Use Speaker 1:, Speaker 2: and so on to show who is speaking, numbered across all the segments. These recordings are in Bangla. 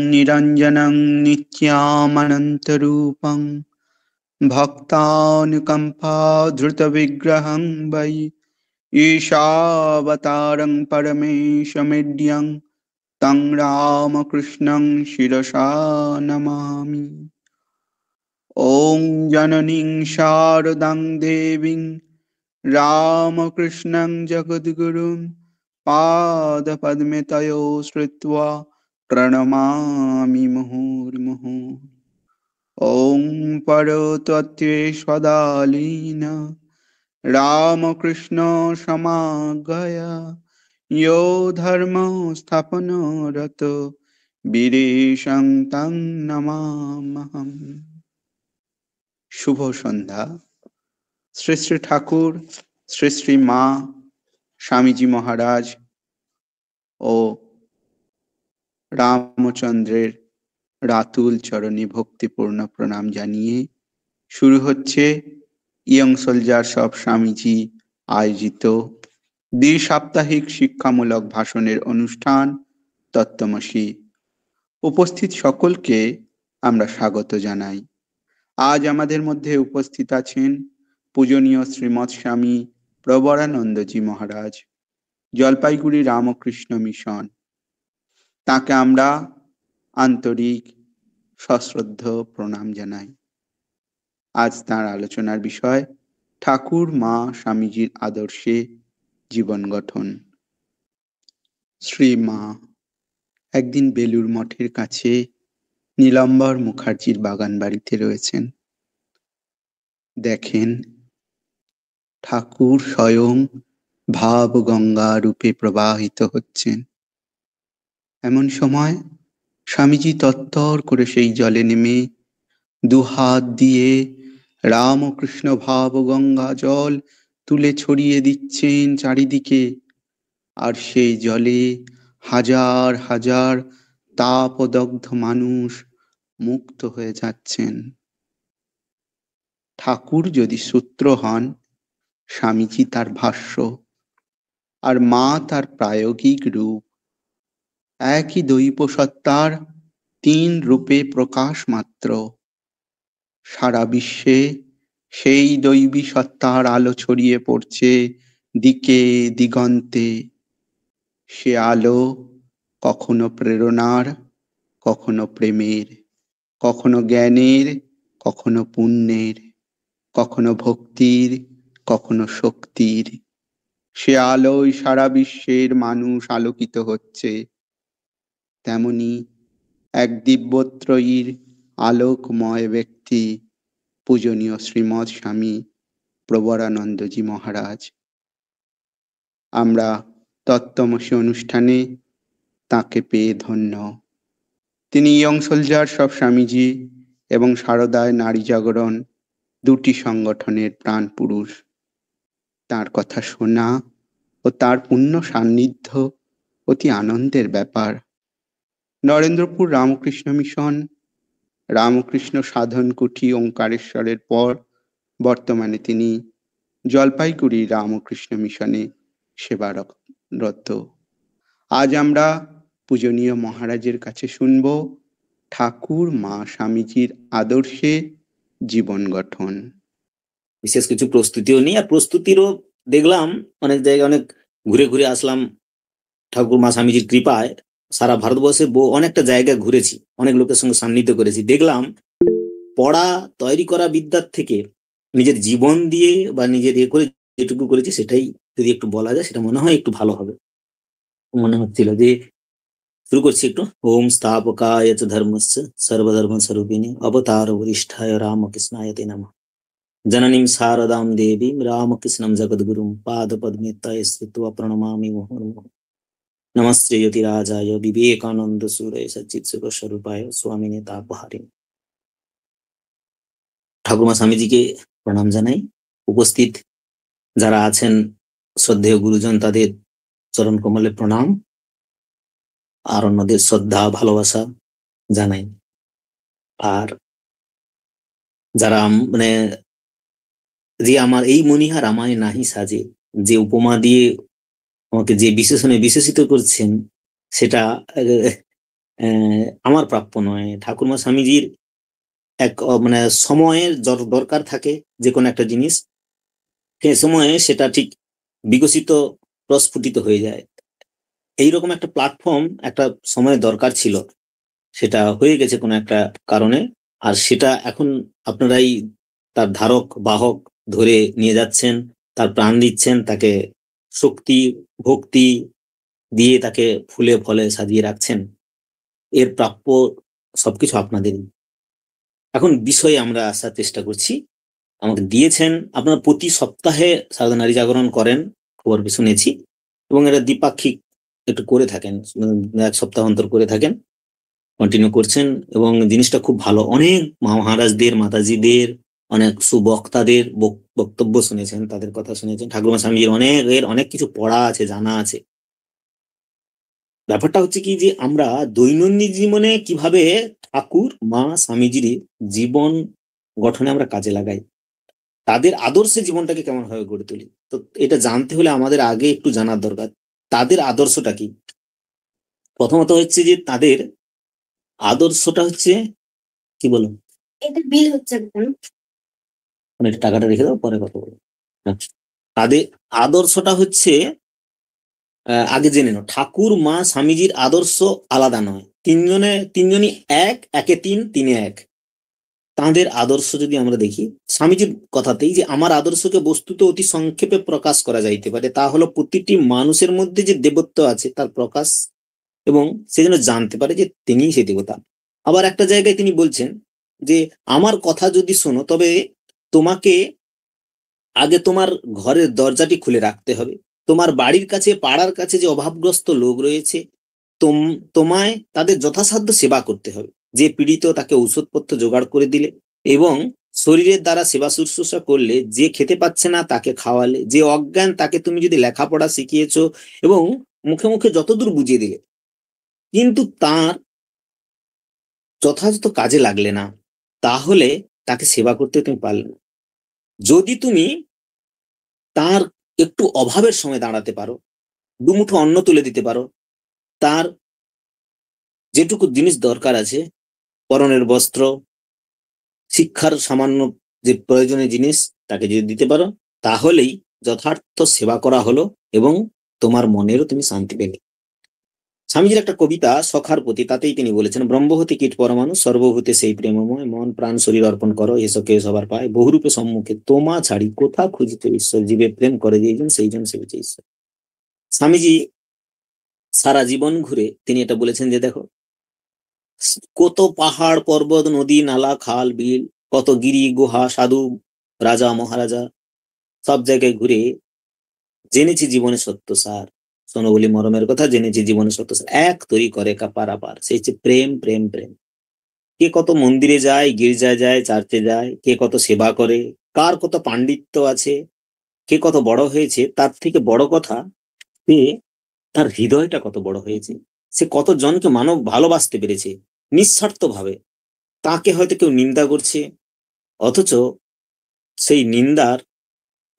Speaker 1: निरञ्जनं नित्यामनन्तरूपं भक्तानुकम्पाधृतविग्रहं वै ईशावतारं परमेशमिड्यं तं रामकृष्णं शिरसा नमामि। ॐ जननीं शारदां देवीं रामकृष्णं जगद्गुरुं पादपद्मे तयो श्रुत्वा प्रणमामि मुहुर्मुहुः। ॐ परतत्त्वे स्वदालीन रामकृष्ण समागया यो धर्म स्थापनरत বীরেশং तं নমাম্যহম। শুভ সন্ধ্যা। শ্রী শ্রী ঠাকুর, শ্রী শ্রী মা, স্বামীজি মহারাজ ও রামচন্দ্রের রাতুল চরণে ভক্তিপূর্ণ প্রণাম জানিয়ে শুরু হচ্ছে ইয়ং সোলজার্স অফ স্বামীজি আয়োজিত দ্বি-সাপ্তাহিক শিক্ষামূলক ভাষণের অনুষ্ঠান তত্ত্বমসী। উপস্থিত সকলকে আমরা স্বাগত জানাই। আজ আমাদের মধ্যে উপস্থিত আছেন পূজনীয় শ্রীমৎ স্বামী প্রবরানন্দজি মহারাজ, জলপাইগুড়ি রামকৃষ্ণ মিশন। তাকে আমরা আন্তরিক সশ্রদ্ধ প্রণাম জানাই। আজ তাঁর আলোচনার বিষয় ঠাকুর মা স্বামীজির আদর্শে জীবন গঠন। শ্রী মা একদিন বেলুর মঠের কাছে নীলাম্বর মুখার্জির বাগান বাড়িতে রয়েছেন। দেখেন ঠাকুর স্বয়ং ভাব গঙ্গা রূপে প্রবাহিত হচ্ছেন। এমন সময় স্বামীজি তত্তর করে সেই জলে নেমে দুহাত দিয়ে রামকৃষ্ণ ভাব গঙ্গা জল তুলে ছড়িয়ে দিচ্ছেন চারিদিকে, আর সেই জলে হাজার হাজার তাপদগ্ধ মানুষ মুক্ত হয়ে যাচ্ছেন। ঠাকুর যদি সূত্র হন, স্বামীজি তার ভাষ্য, আর মা তার প্রায়োগিক রূপ। একই দৈব সত্তার তিন রূপে প্রকাশ মাত্র। সারা বিশ্বে সেই দৈবী সত্তার আলো ছড়িয়ে পড়ছে দিকে দিগন্তে। সে আলো কখনো প্রেরণার, কখনো প্রেমের, কখনো জ্ঞানের, কখনো পুণ্যের, কখনো ভক্তির, কখনো শক্তির। সে আলোয় সারা বিশ্বের মানুষ আলোকিত হচ্ছে। তেমনি এক দিব্যত্রয়ীর আলোকময় ব্যক্তি পূজনীয় শ্রীমৎ স্বামী প্রবরানন্দজি মহারাজ। আমরা তত্ত্বমসী অনুষ্ঠানে তাকে পেয়ে ধন্য। তিনি ইয়ং সোলজার্স অফ স্বামীজি এবং সারদায় নারী জাগরণ দুটি সংগঠনের প্রাণ পুরুষ। তার কথা শোনা ও তার পুণ্য সান্নিধ্য অতি আনন্দের ব্যাপার। নরেন্দ্রপুর রামকৃষ্ণ মিশন, রামকৃষ্ণ সাধন কুঠি ওঙ্কারেশ্বরের পর বর্তমানে তিনি জলপাইগুড়ি রামকৃষ্ণ মিশনে সেবারত। আজ আমরা পূজনীয় মহারাজের কাছে শুনব ঠাকুর মা স্বামীজির আদর্শে জীবন গঠন।
Speaker 2: বিশেষ কিছু প্রস্তুতিও নেই, আর প্রস্তুতিরও দেখলাম অনেক জায়গায়, অনেক ঘুরে ঘুরে আসলাম ঠাকুর মা স্বামীজির কৃপায়। সারা ভারতবর্ষে অনেকটা জায়গায় ঘুরেছি, অনেক লোকের সঙ্গে সান্নিধ্য করেছি। দেখলাম পড়া তৈরি করা বিদ্যার থেকে নিজের জীবন দিয়ে বা নিজের করে যেটুকু করেছি সেটাই যদি একটু বলা যায়, সেটা মনে হয় একটু ভালো হবে। মনে হচ্ছিল যে শুরু করছি একটু। ওম স্থাপকায় চ ধর্মস্য সর্বধর্ম স্বরূপিণী অবতার বরিষ্ঠায় রামকৃষ্ণায় তে নমঃ। জননীম শারদাম দেবীম রামকৃষ্ণম জগদ্গুরুম পাদপদ্মে তয়ে স্থিত্বা প্রণমামি মুহুর্মুহুঃ। নমস্তে জ্যোতিরাজায় বিবেকানন্দ সুরে সচ্চিৎ সুখ স্বরূপায় স্বামিনে তাপহারিণী। ঠাকুরমা স্বামীজিকে প্রণাম জানাই। উপস্থিত যারা আছেন শ্রদ্ধেয় গুরুজন, তাদের চরণ কমলে প্রণাম, আর অন্যদের শ্রদ্ধা ভালোবাসা জানাই। আর যারা মানে যে আমার এই মনিহার আমায় নাহি সাজে, যে উপমা দিয়ে আমাকে যে বিশেষণে বিশেষিত করছেন, সেটা আমার প্রাপ্য নয়। ঠাকুরমা স্বামীজির এক মানে সময়ের দরকার থাকে যে কোনো একটা জিনিস, সে সময়ে সেটা ঠিক বিকশিত প্রস্ফুটিত হয়ে যায়। এইরকম একটা প্ল্যাটফর্ম একটা সময় দরকার ছিল, সেটা হয়ে গেছে কোনো একটা কারণে। আর সেটা এখন আপনারাই তার ধারক বাহক ধরে নিয়ে যাচ্ছেন, তার প্রাণ দিচ্ছেন, তাকে শক্তি ভক্তি দিয়ে তাকে ফুলে ফলে সাজিয়ে রাখছেন। এর প্রাপ্য সবকিছু আপনাদেরই। এখন বিষয়ে আমরা আসার চেষ্টা করছি। আমাকে দিয়েছেন, আপনারা প্রতি সপ্তাহে সারদা নারী জাগরণ করেন, খবর শুনেছি, এবং এটা দ্বিপাক্ষিক একটু করে থাকেন, এক সপ্তাহ অন্তর করে থাকেন, কন্টিনিউ করছেন, এবং জিনিসটা খুব ভালো। অনেক মহারাজদের মাতাজিদের অনেক সুবক্তাদের বক্তব্য শুনেছেন, তাদের কথা শুনেছেন, ঠাকুরমা স্বামীজির অনেক কিছু পড়া আছে, জানা আছে। ব্যাপারটা হচ্ছে কি যে আমরা দৈনন্দিন জীবনে কিভাবে ঠাকুর মা স্বামীজির জীবন গঠনে আমরা কাজে লাগাই, তাদের আদর্শে জীবনটাকে কেমন ভাবে গড়ে তুলি। তো এটা জানতে হলে আমাদের আগে একটু জানার দরকার তাদের আদর্শটা কি। প্রথমত হচ্ছে যে তাদের আদর্শটা হচ্ছে কি, বলুন।
Speaker 3: এটা বিল হচ্ছে কেন?
Speaker 2: মানে টাকাটা রেখে দাও, পরে কথা বলবো। তাদের আদর্শটা হচ্ছে, আগে জেনে নাও, ঠাকুর মা স্বামীজির আদর্শ আলাদা নয়। তিনজনই এক, একে তিন, তিনে এক। তাঁদের আদর্শ যদি আমরা দেখি স্বামীজির কথাতেই, যে আমার আদর্শকে বস্তুত অতি সংক্ষেপে প্রকাশ করা যাইতে পারে, তা হলো প্রতিটি মানুষের মধ্যে যে দেবত্ব আছে তার প্রকাশ, এবং সে যেন জানতে পারে যে তিনিই সেই দেবতা। আবার একটা জায়গায় তিনি বলছেন যে আমার কথা যদি শোনো, তবে তোমাকে আগে তোমার ঘরের দরজাটি খুলে রাখতে হবে। তোমার বাড়ির কাছে, পাড়ার কাছে যে অভাবগ্রস্ত লোক রয়েছে, তোমায় তাদের যথাসাধ্য সেবা করতে হবে। যে পীড়িত তাকে ঔষধপত্র জোগাড় করে দিলে, এবং শরীরের দ্বারা সেবা শুশ্রূষা করলে, যে খেতে পাচ্ছে না তাকে খাওয়ালে, যে অজ্ঞান তাকে তুমি যদি লেখাপড়া শিখিয়েছো এবং মুখে মুখে যতদূর বুঝিয়ে দিলে, কিন্তু তার যথাযথ কাজে লাগলে না, তাহলে তাকে সেবা করতে তুমি পারলে না। যদি তুমি তার একটু অভাবের সময় দাঁড়াতে পারো, দুমুঠো অন্ন তুলে দিতে পারো, তার যেটুকু জিনিস দরকার আছে, পরনের বস্ত্র, শিক্ষার সামান্য যে প্রয়োজনীয় জিনিস, তাকে যদি দিতে পারো, তাহলেই যথার্থ সেবা করা হলো, এবং তোমার মনেরও তুমি শান্তি পেলে। স্বামীজির একটা কবিতা সখার প্রতি, তাতেই তিনি বলেছেন, ব্রহ্মহতি কীট পরমাণু সর্বভূতে সেই প্রেমময়, মন প্রাণ শরীর অর্পণ করো, এসো কেউ সবার পায়, বহুরূপে সম্মুখে তোমা ছাড়ি কোথা খুঁজিতে ঈশ্বর, জীবে প্রেম করে যেইজন সেইজন সেবিছে ঈশ্বর। স্বামীজি সারা জীবন ঘুরে তিনি এটা বলেছেন যে দেখো, কত পাহাড় পর্বত নদী নালা খাল বিল, কত গিরি গুহা সাধু রাজা মহারাজা, সব জায়গায় ঘুরে জেনেছি জীবনে সত্য সার। শোনো বলি মরমের কথা, জেনেছি জীবনে সত্য সার, এক তৈরি করে পারাপার, সেই হচ্ছে প্রেম প্রেম প্রেম। কে কত মন্দিরে যায়, গির্জায় যায়, চার্চে যায়, কে কত সেবা করে, কার কত পাণ্ডিত্য আছে, কে কত বড় হয়েছে, তার থেকে বড় কথা সে তার হৃদয়টা কত বড় হয়েছে, সে কত জনকে মানব ভালোবাসতে পেরেছে নিঃস্বার্থ ভাবে। তাকে হয়তো কেউ নিন্দা করছে, অথচ সেই নিন্দার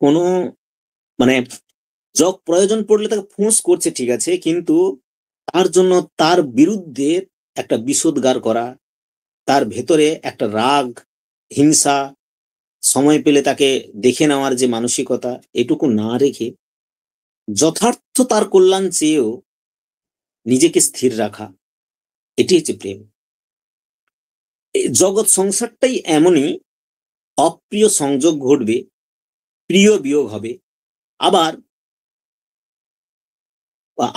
Speaker 2: কোনো মানে প্রয়োজন পড়লে তাকে ফোঁস করছে, ঠিক আছে, কিন্তু তার জন্য তার বিরুদ্ধে একটা বিষোদ্গার করা, তার ভেতরে একটা রাগ হিংসা, সময় পেলে তাকে দেখে নেওয়ার যে মানসিকতা, এটুকু না রেখে যথার্থ তার কল্যাণ চেয়েও নিজেকে স্থির রাখা, এটি হচ্ছে প্রেম। জগৎ সংসারটাই এমনই, অপ্রিয় সংযোগ ঘটবে, প্রিয় বিয়োগ হবে, আবার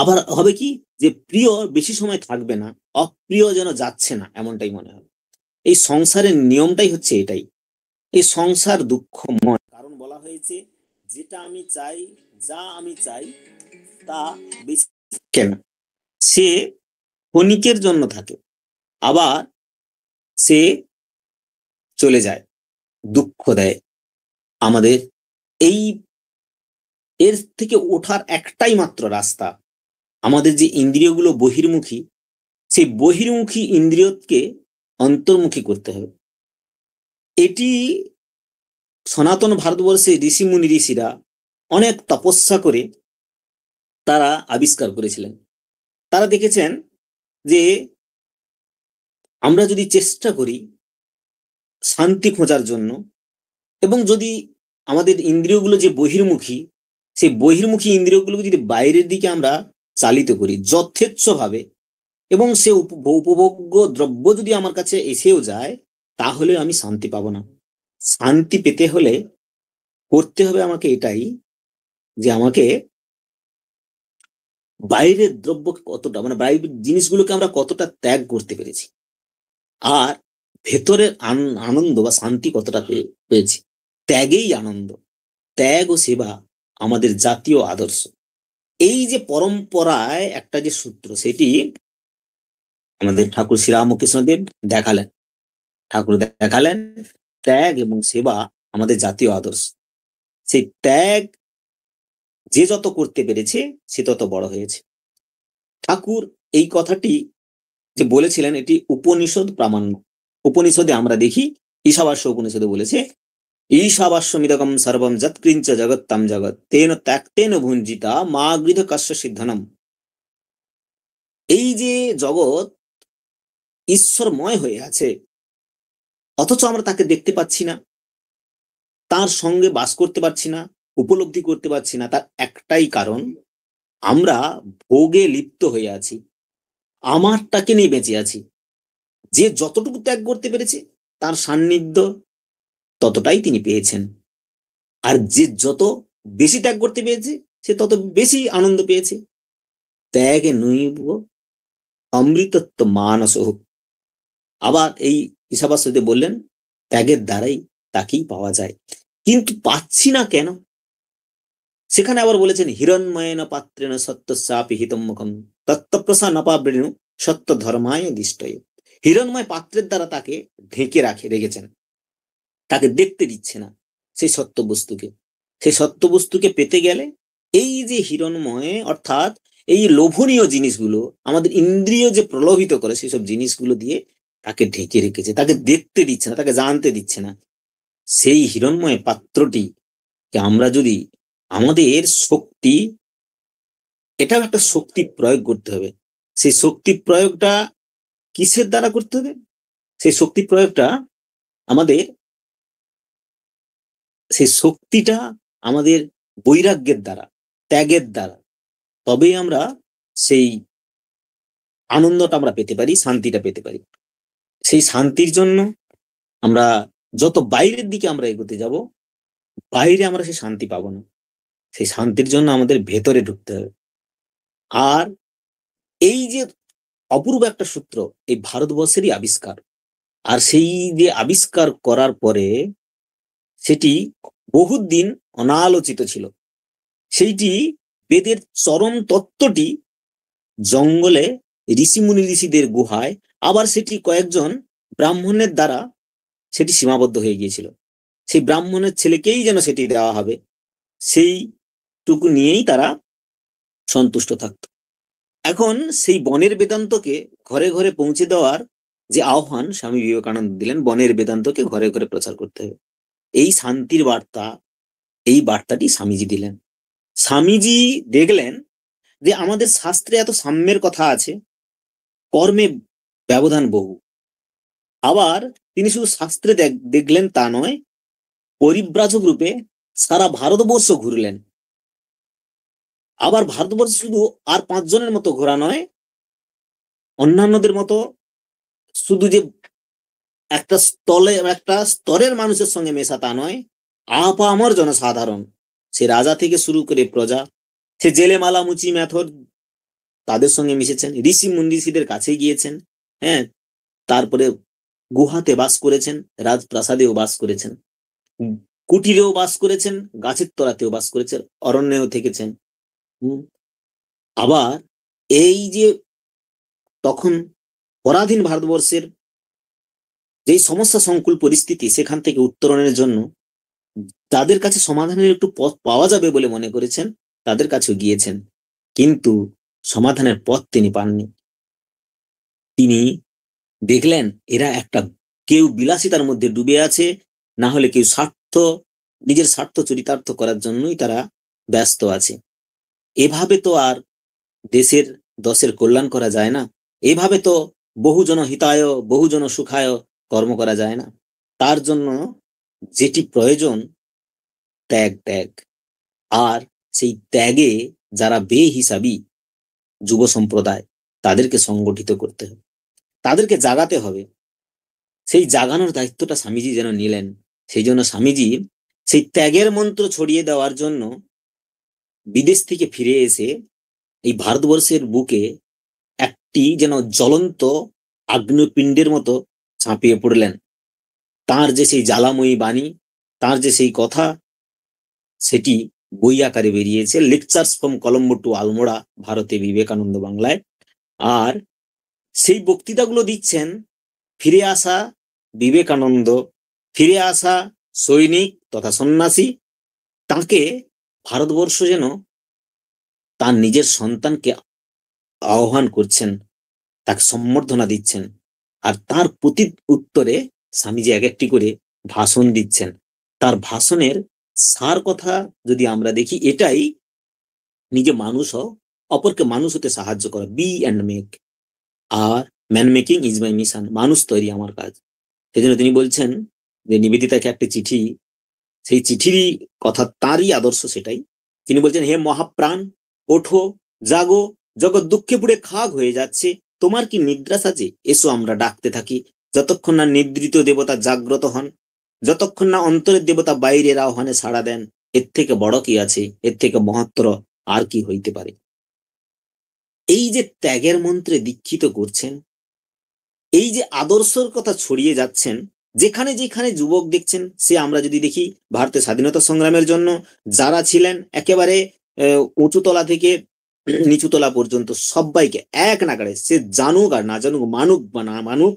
Speaker 2: আবার হবে কি যে প্রিয় বেশি সময় থাকবে না, অপ্রিয় যেন যাচ্ছে না, এমনটাই মনে হবে। এই সংসারের নিয়মটাই হচ্ছে এটাই। এই সংসার দুঃখময়, কারণ বলা হয়েছে যেটা আমি চাই, যা আমি চাই তা বেশি কেন, সে ক্ষণিকের জন্য থাকে, আবার সে চলে যায়, দুঃখ দেয় আমাদের। এই এর থেকে ওঠার একটাই মাত্র রাস্তা, আমাদের যে ইন্দ্রিয়গুলো বহির্মুখী, সেই বহির্মুখী ইন্দ্রিয়কে অন্তর্মুখী করতে হবে। এটি সনাতন ভারতবর্ষে ঋষিমুনি ঋষিরা অনেক তপস্যা করে তারা আবিষ্কার করেছিলেন। তারা দেখেছেন যে আমরা যদি চেষ্টা করি শান্তি খোঁজার জন্য, এবং যদি আমাদের ইন্দ্রিয়গুলো যে বহির্মুখী, সেই বহির্মুখী ইন্দ্রিয়গুলোকে যদি বাইরের দিকে আমরা চালিত করি যথেচ্ছভাবে, এবং সে উপভোগ্য দ্রব্য যদি আমার কাছে এসেও যায়, তাহলে আমি শান্তি পাবো না। শান্তি পেতে হলে করতে হবে আমাকে এটাই, যে আমাকে বাইরের দ্রব্য কতটা, মানে বাইরের জিনিসগুলোকে আমরা কতটা ত্যাগ করতে পেরেছি, আর ভেতরের আনন্দ বা শান্তি কতটা পেয়েছি। ত্যাগেই আনন্দ, ত্যাগ ও সেবা আমাদের জাতীয় আদর্শ। এই যে পরম্পরায় একটা যে সূত্র, সেটি আমাদের ঠাকুর শ্রীরামকৃষ্ণদেব দেখালেন। ঠাকুর দেখালেন ত্যাগ এবং সেবা আমাদের জাতীয় আদর্শ। সেই ত্যাগ যে যত করতে পেরেছে সে তত বড় হয়েছে। ঠাকুর এই কথাটি যে বলেছিলেন, এটি উপনিষদ প্রামাণ্য। উপনিষদে আমরা দেখি, ঈশাবাস্য উপনিষদে বলেছে, ঈশাবাস্যমিদকম সর্বম যৎকিঞ্চ জগত্তাম জগৎ তেন ত্যাক্তেন ভুঞ্জিতা মা গৃধ কস্য সিদ্ধনম। এই যে জগৎ ঈশ্বরময় হয়ে আছে, অথচ আমরা তাকে দেখতে পাচ্ছি না, তার সঙ্গে বাস করতে পারছি না, উপলব্ধি করতে পারছি না। তার একটাই কারণ, আমরা ভোগে লিপ্ত হয়ে আছি, আমারটাকে নিয়ে বেঁচে আছি। যে যতটুকু ত্যাগ করতে পেরেছে তার সান্নিধ্য ততটাই তিনি পেয়েছেন, আর যে যত বেশি ত্যাগ করতে পেরেছে সে তত বেশি আনন্দ পেয়েছে। ত্যাগে নৈব অমৃতত্ব মানস হোক। আবার এই ঈশাবাস্যতে বললেন, ত্যাগের দ্বারাই তাকেই পাওয়া যায়। কিন্তু পাচ্ছি না কেন? সেখানে আবার বলেছেন, হিরণ্ময়েন পাত্রেণ সত্যস্যাপি হিতম মুখম তত্ত্বপ্রসা নপাবৃণু সত্য ধর্মায় দিষ্টয়। হিরণ্ময় পাত্রের দ্বারা তাকে ঢেকে রেখেছেন, তাকে দেখতে দিচ্ছে না সেই সত্য বস্তুকে। সেই সত্য বস্তুকে পেতে গেলে এই যে হিরণ্ময়, অর্থাৎ এই লোভনীয় জিনিসগুলো, আমাদের ইন্দ্রিয় যে প্রলোভিত করে, সেসব জিনিসগুলো দিয়ে তাকে ঢেকে রেখেছে, তাকে দেখতে দিচ্ছে না, তাকে জানতে দিচ্ছে না। সেই হিরণ্ময় পাত্রটিকে আমরা যদি আমাদের শক্তি, এটাও একটা শক্তি প্রয়োগ করতে হবে। সেই শক্তি প্রয়োগটা কিসের দ্বারা করতে হবে? সেই শক্তি প্রয়োগটা আমাদের, সেই শক্তিটা আমাদের বৈরাগ্যের দ্বারা, ত্যাগের দ্বারা। তবেই আমরা সেই আনন্দটা আমরা পেতে পারি, শান্তিটা পেতে পারি। সেই শান্তির জন্য আমরা যত বাইরের দিকে আমরা এগোতে যাব, বাইরে আমরা সেই শান্তি পাবো না। সেই শান্তির জন্য আমাদের ভেতরে ঢুকতে হবে। আর এই যে অপূর্ব একটা সূত্র, এই ভারতবর্ষেরই আবিষ্কার। আর সেই যে আবিষ্কার করার পরে সেটি বহুত দিন অনালোচিত ছিল। সেইটি বেদের চরম তত্ত্বটি জঙ্গলে ঋষিদের গুহায়, আবার সেটি কয়েকজন ব্রাহ্মণের দ্বারা সেটি সীমাবদ্ধ হয়ে গিয়েছিল। সেই ব্রাহ্মণের ছেলেকেই যেন সেটি দেওয়া হবে, সেইটুকু নিয়েই তারা সন্তুষ্ট থাকত। এখন সেই বনের বেদান্তকে ঘরে ঘরে পৌঁছে দেওয়ার যে আহ্বান স্বামী বিবেকানন্দ দিলেন, বনের বেদান্তকে ঘরে ঘরে প্রচার করতে হবে। এই শান্তির বার্তা, এই বার্তাটি স্বামীজি দিলেন। স্বামীজি দেখলেন যে আমাদের শাস্ত্রে এত সাম্যের কথা আছে, কর্মে ব্যবধান বহু। আবার তিনি শুধু শাস্ত্রে দেখলেন তা নয়, পরিব্রাজক রূপে সারা ভারতবর্ষ ঘুরলেন। আবার ভারতবর্ষ শুধু আর 5 জনের মতো ঘোরা নয়, অন্যান্যদের মতো শুধু যে একটা স্তরের মানুষের সঙ্গে মেশা তা নয়, আপামর জনসাধারণ, সে রাজা থেকে শুরু করে প্রজা, সে জেলে মালা মুচি মেথর, তাদের সঙ্গে মিশেছেন। ঋষি মুন্ডিসিদের কাছে গিয়েছেন, হ্যাঁ, তারপরে গুহাতে বাস করেছেন, রাজপ্রাসাদেও বাস করেছেন, কুটিরেও বাস করেছেন, গাছের তলাতেও বাস করেছেন, অরণ্যেও থেকেছেন। আবার এই যে তখন পরাধীন ভারতবর্ষের যেই সমস্যা সংকুল পরিস্থিতি, সেখান থেকে উত্তরণের জন্য তাদের কাছে সমাধানের একটু পথ পাওয়া যাবে বলে মনে করেছেন, তাদের কাছেও গিয়েছেন, কিন্তু সমাধানের পথ তিনি পাননি। তিনি দেখলেন এরা একটা, কেউ বিলাসিতার মধ্যে ডুবে আছে, না হলে কেউ নিজের স্বার্থ চরিতার্থ করার জন্যই তারা ব্যস্ত আছে। এভাবে তো আর দেশের কল্যাণ করা যায় না, এভাবে তো বহুজন হিতায় বহুজন সুখায় কর্ম করা যায় না। তার জন্য যেটি প্রয়োজন ত্যাগ, ত্যাগ। আর সেই ত্যাগে যারা বেহিসাবি যুব সম্প্রদায়, তাদেরকে সংগঠিত করতে হবে, তাদেরকে জাগাতে হবে। সেই জাগানোর দায়িত্বটা স্বামীজি যেন নিলেন। সেই জন্য স্বামীজি সেই ত্যাগের মন্ত্র ছড়িয়ে দেওয়ার জন্য বিদেশ থেকে ফিরে এসে এই ভারতবর্ষের বুকে একটি যেন জ্বলন্ত আগ্নেয়পিণ্ডের মতো ঝাঁপিয়ে পড়লেন। তার যে সেই জ্বালাময়ী বাণী, তার যে সেই কথা, সেটি বই আকারে বেরিয়েছে, lectures from Colombo to Almora, ভারতে বিবেকানন্দ বাংলায়। আর সেই বক্তৃতাগুলো দিচ্ছেন ফিরে আসা বিবেকানন্দ, ফিরে আসা সৈনিক তথা সন্ন্যাসী। তাকে ভারতবর্ষ যেন তার নিজের সন্তানকে আহ্বান করছেন, তাকে সম্বর্ধনা দিচ্ছেন। আর তার প্রতি উত্তরে স্বামীজি এক একটি করে ভাষণ দিচ্ছেন। তার ভাষণের সার কথা যদি আমরা দেখি, এটাই নিজে মানুষ হও, অপরকে মানুষ হতে সাহায্য করা, বি অ্যান্ড মেক। আর man making is my mission, মানুষ তৈরি আমার কাজ। সেই জন্য তিনি বলছেন যে নিবেদিতাকে একটি চিঠি, সেই চিঠিরই কথা, তারই আদর্শ সেটাই। তিনি বলছেন, হে মহাপ্রাণ, ওঠো, জাগো, জগৎ দুঃখে পুড়ে খাগ হয়ে যাচ্ছে, তোমার কি নিদ্রা সাজে? এসো আমরা ডাকতে থাকি, যতক্ষণ না নিদ্রিত দেবতা জাগ্রত হন, যতক্ষণ না অন্তরের দেবতা বাইরের আহ্বানে সাড়া দেন। এর থেকে বড় কি আছে, এর থেকে মহত্তর আর কি হইতে পারে? এই যে ত্যাগের মন্ত্রে দীক্ষিত করছেন, এই যে আদর্শের কথা ছড়িয়ে যাচ্ছেন, যেখানে যেখানে যুবক দেখছেন, সে আমরা যদি দেখি ভারতের স্বাধীনতা সংগ্রামের জন্য যারা ছিলেন একেবারে উঁচুতলা থেকে নিচুতলা পর্যন্ত সবাইকে এক নাগাড়ে, সে জানুক আর না জানুক, মানুক বা না মানুক,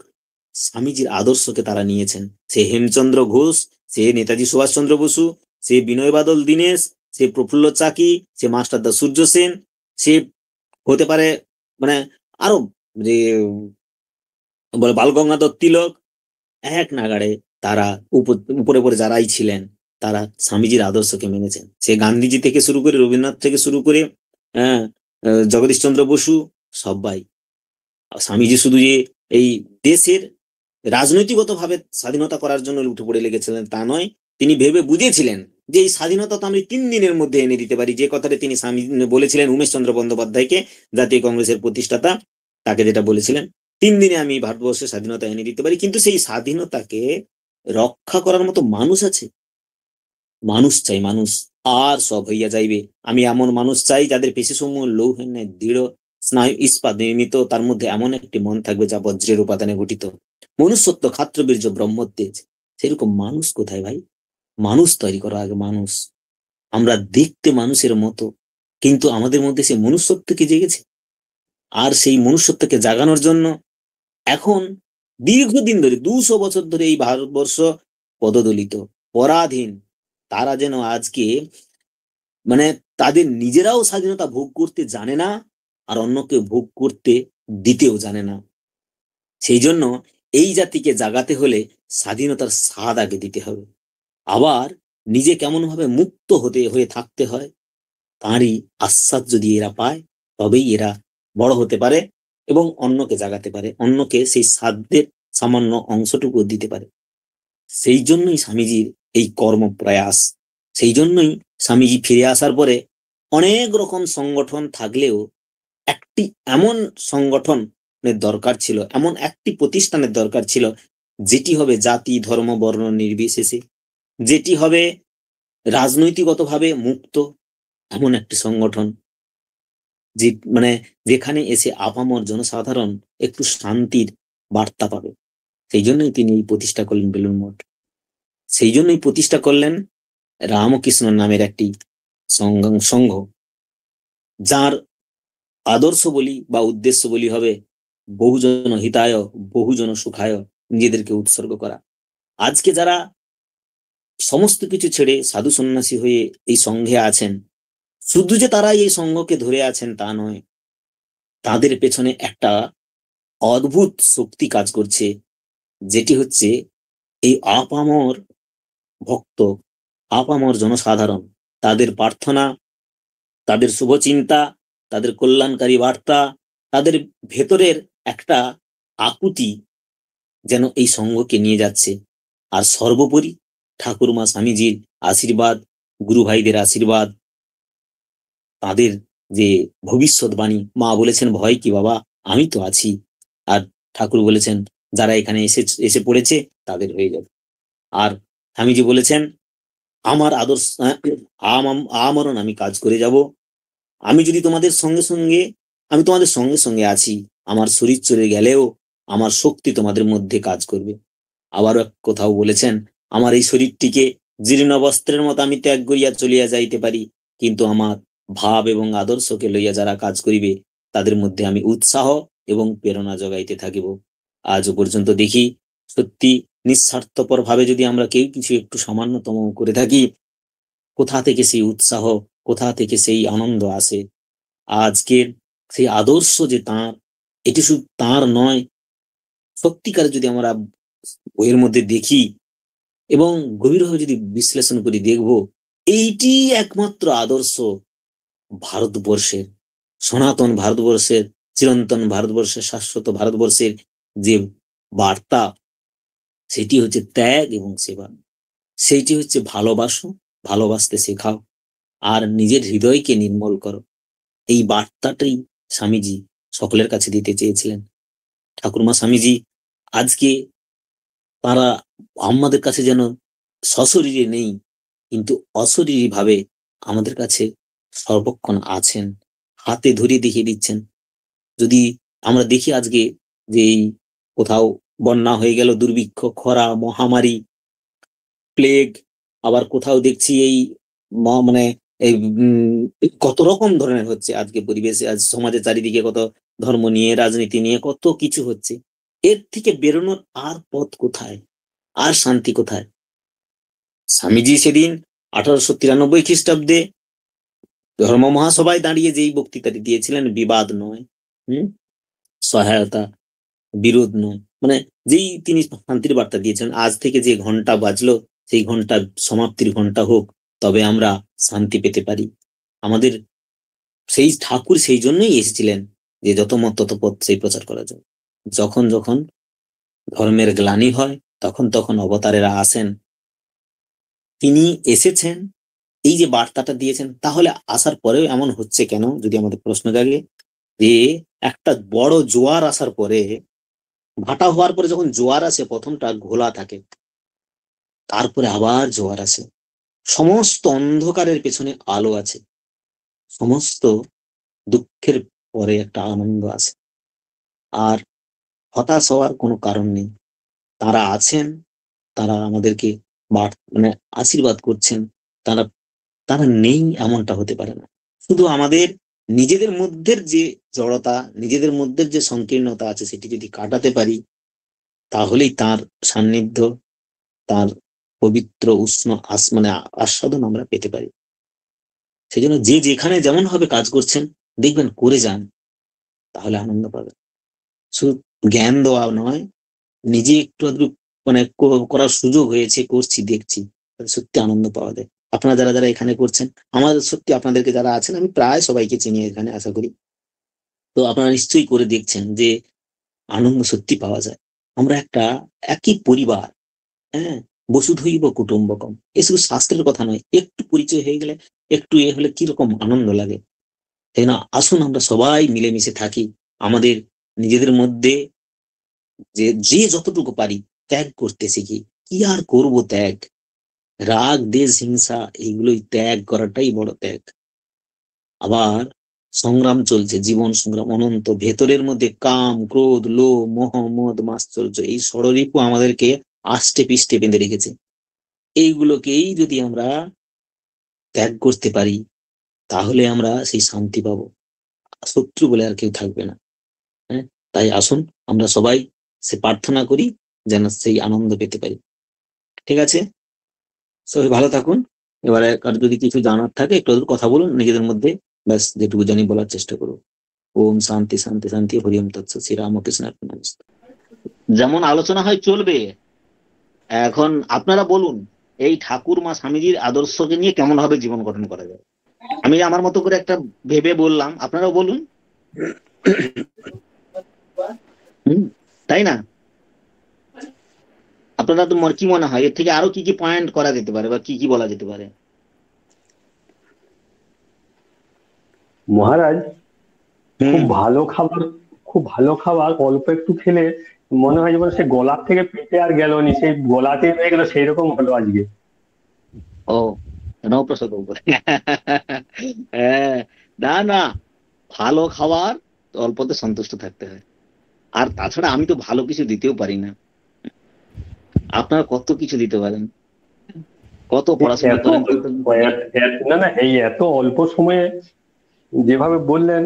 Speaker 2: স্বামীজির আদর্শকে তারা নিয়েছেন। সে হেমচন্দ্র ঘোষ, সে নেতাজি সুভাষচন্দ্র বসু, সে বিনয় বাদল দীনেশ, সে প্রফুল্ল চাকি, সে মাস্টারদা সূর্য সেন, সে হতে পারে মানে আরো যে বলে বাল গঙ্গাধর তিলক, এক নাগাড়ে তারা উপরে উপরে যারাই ছিলেন, তারা স্বামীজির আদর্শকে মেনেছেন। সে গান্ধীজি থেকে শুরু করে, রবীন্দ্রনাথ থেকে শুরু করে, হ্যাঁ, জগদীশ চন্দ্র বসু, সবাই। স্বামীজি শুধু যে এই দেশের রাজনৈতিকগত ভাবে স্বাধীনতা করার জন্য উঠে পড়ে লেগেছিলেন তা নয়, তিনি ভেবে বুঝেছিলেন যে এই স্বাধীনতা তো আমি 3 দিনের মধ্যে এনে দিতে পারি। যে কথাটা তিনি স্বামী বলেছিলেন উমেশ চন্দ্র বন্দ্যোপাধ্যায়কে, জাতীয় কংগ্রেসের প্রতিষ্ঠাতা, তাকে যেটা বলেছিলেন, 3 দিনে আমি ভারতবর্ষের স্বাধীনতা এনে দিতে পারি। কিন্তু সেই স্বাধীনতাকে রক্ষা করার মতো মানুষ আছে? মানুষ চাই, মানুষ। আর সব হইয়া যাইবে। আমি এমন মানুষ চাই যাদের পেশিসমূহ লৌহের ন্যায় দৃঢ়, স্নায়ু ইস্পাত নির্মিত, তার মধ্যে এমন একটি মন থাকবে যা বজ্রের উপাদানে গঠিত, মনুষ্যত্ব ক্ষাত্রবীর্য ব্রহ্মতেজ। সেরকম মানুষ কোথায় ভাই? মানুষ তৈরি করা আগে, মানুষ। আমরা দেখতে মানুষের মতো, কিন্তু আমাদের মধ্যে সেই মনুষ্যত্ব কি জেগেছে? আর সেই মনুষ্যত্বকে জাগানোর জন্য এখন দীর্ঘদিন ধরে 200 বছর ধরে এই ভারতবর্ষ পদদলিত, পরাধীন। তারা যেন আজকে মানে তাদের নিজেরাও স্বাধীনতা ভোগ করতে জানে না, আর অন্যকে ভোগ করতে দিতেও জানে না। সেই জন্য এই জাতিকে জাগাতে হলে স্বাধীনতার স্বাদ আগে দিতে হবে। আবার নিজে কেমন ভাবে মুক্ত হয়ে থাকতে হয়, তাঁরই আশ্বাস যদি এরা পায়, তবেই এরা বড় হতে পারে এবং অন্যকে জাগাতে পারে, অন্যকে সেই সাধ্যের সামান্য অংশটুকু দিতে পারে। সেই জন্যই স্বামীজির এই কর্মপ্রয়াস। সেই জন্যই স্বামীজি ফিরে আসার পরে অনেক রকম সংগঠন থাকলেও একটি এমন সংগঠনের দরকার ছিল, এমন একটি প্রতিষ্ঠানের দরকার ছিল, যেটি হবে জাতি ধর্ম বর্ণ নির্বিশেষে, যেটি হবে রাজনৈতিকগতভাবে মুক্ত, এমন একটি সংগঠন যে যেখানে এসে আপামর জনসাধারণ একটু শান্তির বার্তা পাবে। সেই জন্যই তিনি এই প্রতিষ্ঠা করলেন বেলুড় মঠ। সেই জন্যই প্রতিষ্ঠা করলেন রামকৃষ্ণ নামের একটি সংঘ, যার আদর্শ বলি বা উদ্দেশ্য বলি হবে বহুজন হিতায় বহুজন সুখায়, নিজেদেরকে উৎসর্গ করা। আজকে যারা সমস্ত কিছু ছেড়ে সাধু সন্ন্যাসী হয়ে এই সংঘে আছেন, শুধু যে তারা এই সংঘকে ধরে আছেন তা নয়, তাদের পেছনে একটা অদ্ভুত শক্তি কাজ করছে, যেটি হচ্ছে এই আপামর ভক্ত, আপামর জনসাধারণ, তাদের প্রার্থনা, তাদের শুভচিন্তা, তাদের কল্যাণকারী বার্তা, তাদের ভেতরের একটা আকুতি যেন এই সঙ্গকে নিয়ে যাচ্ছে। আর সর্বোপরি ঠাকুরমা স্বামীজির আশীর্বাদ, গুরু ভাইদের আশীর্বাদ, তাদের যে ভবিষ্যৎবাণী, মা বলেছেন ভয় কি বাবা, আমি তো আছি। আর ঠাকুর বলেছেন যারা এখানে এসে পড়েছে তাদের হয়ে যাবে। আর স্বামীজি বলেছেন আমার আদর্শ আমরণ আমি কাজ করে যাব। আমি যদি তোমাদের সঙ্গে সঙ্গে, আমি তোমাদের সঙ্গে সঙ্গে আছি, আমার শরীর চলে গেলেও আমার শক্তি তোমাদের মধ্যে কাজ করবে। আবারও কোথাও বলেছেন আমার এই শরীরটিকে জীর্ণ বস্ত্রের মতো আমি ত্যাগ করিয়া চলিয়া যাইতে পারি, কিন্তু আমার ভাব এবং আদর্শকে লইয়া যারা কাজ করিবে তাদের মধ্যে আমি উৎসাহ এবং প্রেরণা জগাইতে থাকিব। আজও পর্যন্ত দেখি সত্যি নিঃস্বার্থপর ভাবে যদি আমরা কেউ কিছু একটু সামান্যতম করে থাকি, কোথা থেকে সেই উৎসাহ, কোথা থেকে সেই আনন্দ আসে। আজকের সেই আদর্শ যে তাঁর, এটি শুধু তাঁর নয়, সত্যিকার যদি আমরা বইয়ের মধ্যে দেখি এবং গভীরভাবে যদি বিশ্লেষণ করি, দেখব এইটি একমাত্র আদর্শ ভারতবর্ষের, সনাতন ভারতবর্ষের, চিরন্তন ভারতবর্ষের, শাশ্বত ভারতবর্ষের যে বার্তা, সেটি হচ্ছে ত্যাগ এবং সেবা। সেইটি হচ্ছে ভালোবাসো, ভালোবাসতে শেখাও, আর নিজের হৃদয়কে নির্মল করো। এই বার্তাটাই স্বামীজি সকলের কাছে দিতে চেয়েছিলেন। ঠাকুরমা স্বামীজি আজকে তারা আমাদের কাছে যেন সশরীরে নেই, কিন্তু অশরীরী ভাবে আমাদের কাছে সর্বক্ষণ আছেন, হাতে ধরিয়ে দেখিয়ে দিচ্ছেন। যদি আমরা দেখি আজকে যে এই কোথাও বন্যা হয়ে গেল, দুর্ভিক্ষ, খরা, মহামারী, প্লেগ, আবার কোথাও দেখছি এই মানে এই কত রকম ধরনের হচ্ছে আজকে পরিবেশে, আজ সমাজে চারিদিকে কত ধর্ম নিয়ে, রাজনীতি নিয়ে কত কিছু হচ্ছে। এর থেকে বেরোনোর আর পথ কোথায়, আর শান্তি কোথায়? স্বামীজি সেদিন 1893 খ্রিস্টাব্দে ধর্ম মহাসভায় দাঁড়িয়ে যেই বক্তৃতাটি দিয়েছিলেন, বিবাদ নয়, সহায়তা, বিরোধ নয়, মানে যেই তিনি শান্তির বার্তা দিয়েছেন, আজ থেকে যে ঘন্টা বাজলো সেই ঘন্টা সমাপ্তির ঘন্টা হোক, তবে আমরা শান্তি পেতে পারি। আমাদের সেই ঠাকুর সেই জন্যই এসেছিলেন যে যত মত তত পথ সেই প্রচার করা যায়। যখন যখন ধর্মের গ্লানি হয় তখন তখন অবতারেরা আসেন। তিনি এসেছেন, এই যে বার্তাটা দিয়েছেন, তাহলে আসার পরেও এমন হচ্ছে কেন, যদি আমাদের প্রশ্ন জাগে যে একটা বড় জোয়ার আসার পরে, ভাটা হওয়ার পরে যখন জোয়ার আসে প্রথমটা ঘোলা থাকে, তারপরে আবার জোয়ার আসে, সমস্ত অন্ধকারের পেছনে আলো আছে, সমস্ত দুঃখের পরে একটা আনন্দ আছে। আর হতাশ হওয়ার কোনো কারণ নেই। তারা আছেন, তারা আমাদেরকে মানে আশীর্বাদ করছেন, তারা তারা নেই এমনটা হতে পারে না। শুধু আমাদের নিজেদের মধ্যের যে জড়তা, নিজেদের মধ্যের যে সংকীর্ণতা আছে, সেটি যদি কাটাতে পারি, তাহলেই তার সান্নিধ্য, তার পবিত্র উষ্ণ মানে আস্বাদন আমরা পেতে পারি। সেই জন্য যে যেখানে যেমন ভাবে কাজ করছেন দেখবেন, করে যান, তাহলে আনন্দ পাবেন। শুধু জ্ঞান দেওয়া নয়, নিজে একটু আধটু মানে করার সুযোগ হয়েছে, করছি, দেখছি, সত্যি আনন্দ পাওয়া যায়। আপনারা যারা যারা এখানে করছেন, আমাদের সত্যি আপনাদেরকে যারা আছেন, আমি প্রায় সবাইকে চিনি এখানে, আশা করি। তো আপনারা নিশ্চয়ই করে দেখছেন যে আনন্দ সত্যি পাওয়া যায়। আমরা একটা একই পরিবার, হ্যাঁ, বসুধৈব কুটুম্বকম। এ শুধু শাস্ত্রের কথা নয়, একটু পরিচয় হয়ে গেলে, একটু এ হলে কিরকম আনন্দ লাগে, তাই না? আসুন আমরা সবাই মিলেমিশে থাকি, আমাদের নিজেদের মধ্যে যে যে যতটুকু পারি ত্যাগ করতে শিখি। কি আর করবো ত্যাগ? রাগ, দেশ, হিংসা, এইগুলোই ত্যাগ করাটাই বড় ত্যাগ। আবার সংগ্রাম চলছে, জীবন সংগ্রাম অনন্ত, ভেতরের মধ্যে কাম, ক্রোধ, লোভ, মোহ, মদ, মাশ্চর্য, এই ষড়রিপু আমাদেরকে আষ্টে পিষ্টে বেঁধে রেখেছে। এইগুলোকেই যদি আমরা ত্যাগ করতে পারি, তাহলে আমরা সেই শান্তি পাবো, শত্রু বলে আর কেউ থাকবে না। হ্যাঁ, তাই আসুন আমরা সবাই সে প্রার্থনা করি যেন সেই আনন্দ পেতে পারি। ঠিক আছে, সবাই ভালো থাকুন। এবারে আর যদি কিছু জানার থাকে একটু কথা বলুন নিজেদের মধ্যে, ব্যাস যেটুকু জানি বলার চেষ্টা করুন। ওম শান্তি শান্তি শান্তি, হরি ওম তৎসৎ। শ্রী রামকৃষ্ণ। যেমন আলোচনা হয় চলবে। এখন আপনারা বলুন, এই ঠাকুরমা স্বামীজির আদর্শকে নিয়ে কেমন ভাবে জীবন গঠন করা যায়। আমি আমার মতো করে একটা ভেবে বললাম, আপনারাও বলুন। তাই না? আপনারা তো কি মনে হয় এর থেকে আরো কি কি পয়েন্ট করা যেতে পারে বা কি কি বলা যেতে পারে?
Speaker 4: মহারাজ, খুব
Speaker 2: হুম।
Speaker 4: ভালো খাবার, খুব ভালো খাবার অল্প একটু খেলে মনে হয় যেমন সে গলার থেকে পেটে আর গেল নি, সেই গলাতে হয়ে গেল, সেই রকম হলো আজকে।
Speaker 2: ও, নবপ্রসাদ বাবু। হ্যাঁ, না না, ভালো খাবার অল্পতে সন্তুষ্ট থাকতে হয়। আর তাছাড়া আমি তো ভালো কিছু দিতেও পারি না, আপনারা কত কিছু দিতে পারেন, কত পড়াশোনা
Speaker 4: এত
Speaker 2: করেন, কত
Speaker 4: না না, এই এত অল্প সময়ে যেভাবে বললেন,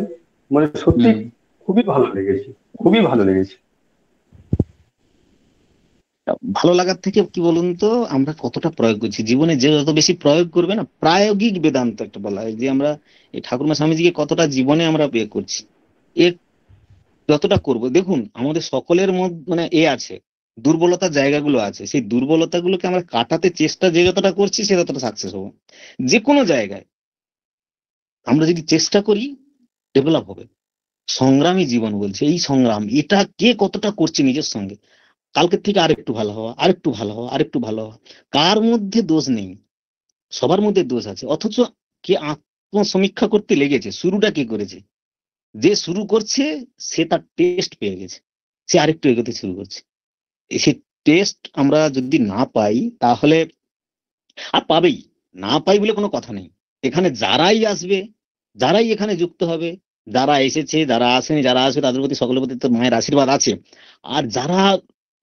Speaker 4: মানে সত্যি
Speaker 2: হুম।
Speaker 4: খুবই ভালো লেগেছে, খুবই ভালো লেগেছে।
Speaker 2: ভালো লাগার থেকে কি বলুন তো, আমরা কতটা প্রয়োগ করছি জীবনে, যে যত বেশি প্রয়োগ করবে না, প্রায়োগিক বেদান্ত একটা বলা হয়, যে আমরা এই ঠাকুরমা স্বামীজিকে কতটা জীবনে আমরা বিয়ে করছি, এ যতটা করব। দেখুন আমাদের সকলের মধ্যে মানে আছে, দুর্বলতার জায়গাগুলো আছে, সেই দুর্বলতাগুলোকে আমরা কাটাতে চেষ্টা যে যতটা করছি সে ততটা সাকসেস হবো। যে কোনো জায়গায় আমরা যদি চেষ্টা করি ডেভেলপ হবে। সংগ্রামী জীবন বলছে, এই সংগ্রাম এটা কে কতটা করছে নিজের সঙ্গে, কালকের থেকে আরেকটু ভালো হওয়া, আরেকটু ভালো হওয়া, আরেকটু ভালো হওয়া। কার মধ্যে দোষ নেই, সবার মধ্যে দোষ আছে, অথচ কে আত্মসমীক্ষা করতে লেগেছে, শুরুটা কে করেছে, যে শুরু করছে সে তার টেস্ট পেয়ে গেছে, সে আরেকটু এগোতে শুরু করছে। সেই টেস্ট আমরা যদি না পাই তাহলে, আর পাবেই, না পাই বলে কোনো কথা নেই। এখানে যারাই আসবে, যারাই এখানে যুক্ত হবে, যারা এসেছে, যারা আসেনি, যারা আসবে, তাদের প্রতি সকলের প্রতি তো মায়ের আশীর্বাদ আছে। আর যারা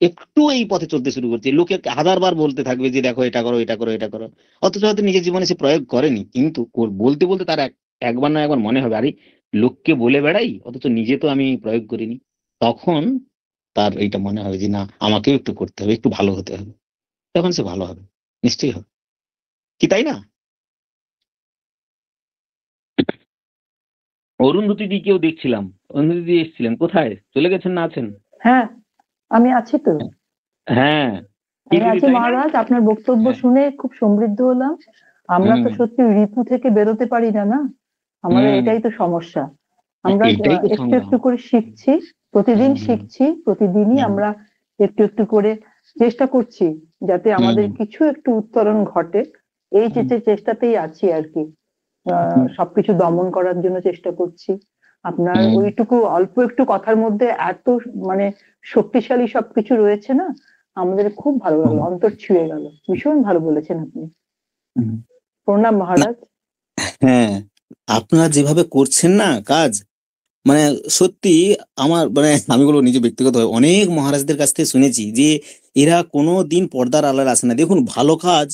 Speaker 2: একটু এই পথে চলতে শুরু করছে, লোকে হাজারবার বলতে থাকবে যে দেখো এটা করো, এটা করো, এটা করো, অথচ হয়তো নিজের জীবনে সে প্রয়োগ করেনি, কিন্তু বলতে বলতে তার একবার না একবার মনে হবে, আরে লোককে বলে বেড়াই অথচ নিজে তো আমি প্রয়োগ করিনি। তখন তার এইটা মনে হবে যে না, আমাকেও একটু করতে হবে, একটু ভালো হতে হবে, তখন সে ভালো হবে, নিশ্চয়ই হবে, কি তাই না? অরুন্ধতী দিকেও দেখছিলাম, অরুন্ধতী এসেছিলেন, কোথায় চলে গেছেন না আছেন?
Speaker 5: হ্যাঁ, আমি আছি তো।
Speaker 2: হ্যাঁ, কি
Speaker 5: আমি
Speaker 2: দিদি,
Speaker 5: আছি
Speaker 2: তাই না?
Speaker 5: মহারাজ, আপনার বক্তব্য
Speaker 2: হ্যাঁ।
Speaker 5: শুনে খুব সমৃদ্ধ হলাম। আমরা তো
Speaker 2: হুম।
Speaker 5: সত্যি ঋতু থেকে বেরোতে পারি না, না আমাদের
Speaker 2: হুম।
Speaker 5: এটাই তো সমস্যা। আমরা
Speaker 2: এটাই তো
Speaker 5: একটু
Speaker 2: সংগ্রাম।
Speaker 5: একটু করে শিখছি, প্রতিদিন
Speaker 2: হুম।
Speaker 5: শিখছি, প্রতিদিনই
Speaker 2: হুম।
Speaker 5: আমরা একটু একটু করে চেষ্টা করছি যাতে আমাদের
Speaker 2: হুম।
Speaker 5: কিছু একটু উত্তরণ ঘটে। এই চেষ্টাতেই আছি আর কি।
Speaker 2: হুম।
Speaker 5: সবকিছু দমন করার জন্য চেষ্টা করছি। আপনার
Speaker 2: হুম।
Speaker 5: ওইটুকু অল্প একটু কথার মধ্যে এত মানে শক্তিশালী সবকিছু রয়েছে না, আমাদের খুব ভালো লাগলো, অন্তর ছুঁয়ে গেল। ভীষণ ভালো বলেছেন আপনি।
Speaker 2: হুম।
Speaker 5: প্রণাম
Speaker 2: না,
Speaker 5: মহারাজ।
Speaker 2: হ্যাঁ, আপনারা যেভাবে করছেন না কাজ, মানে সত্যি আমার মানে আমি বলবো নিজে ব্যক্তিগতভাবে অনেক মহারাজদের কাছ থেকে শুনেছি যে এরা কোনো দিন পর্দার আড়ালে আসে না। দেখুন ভালো কাজ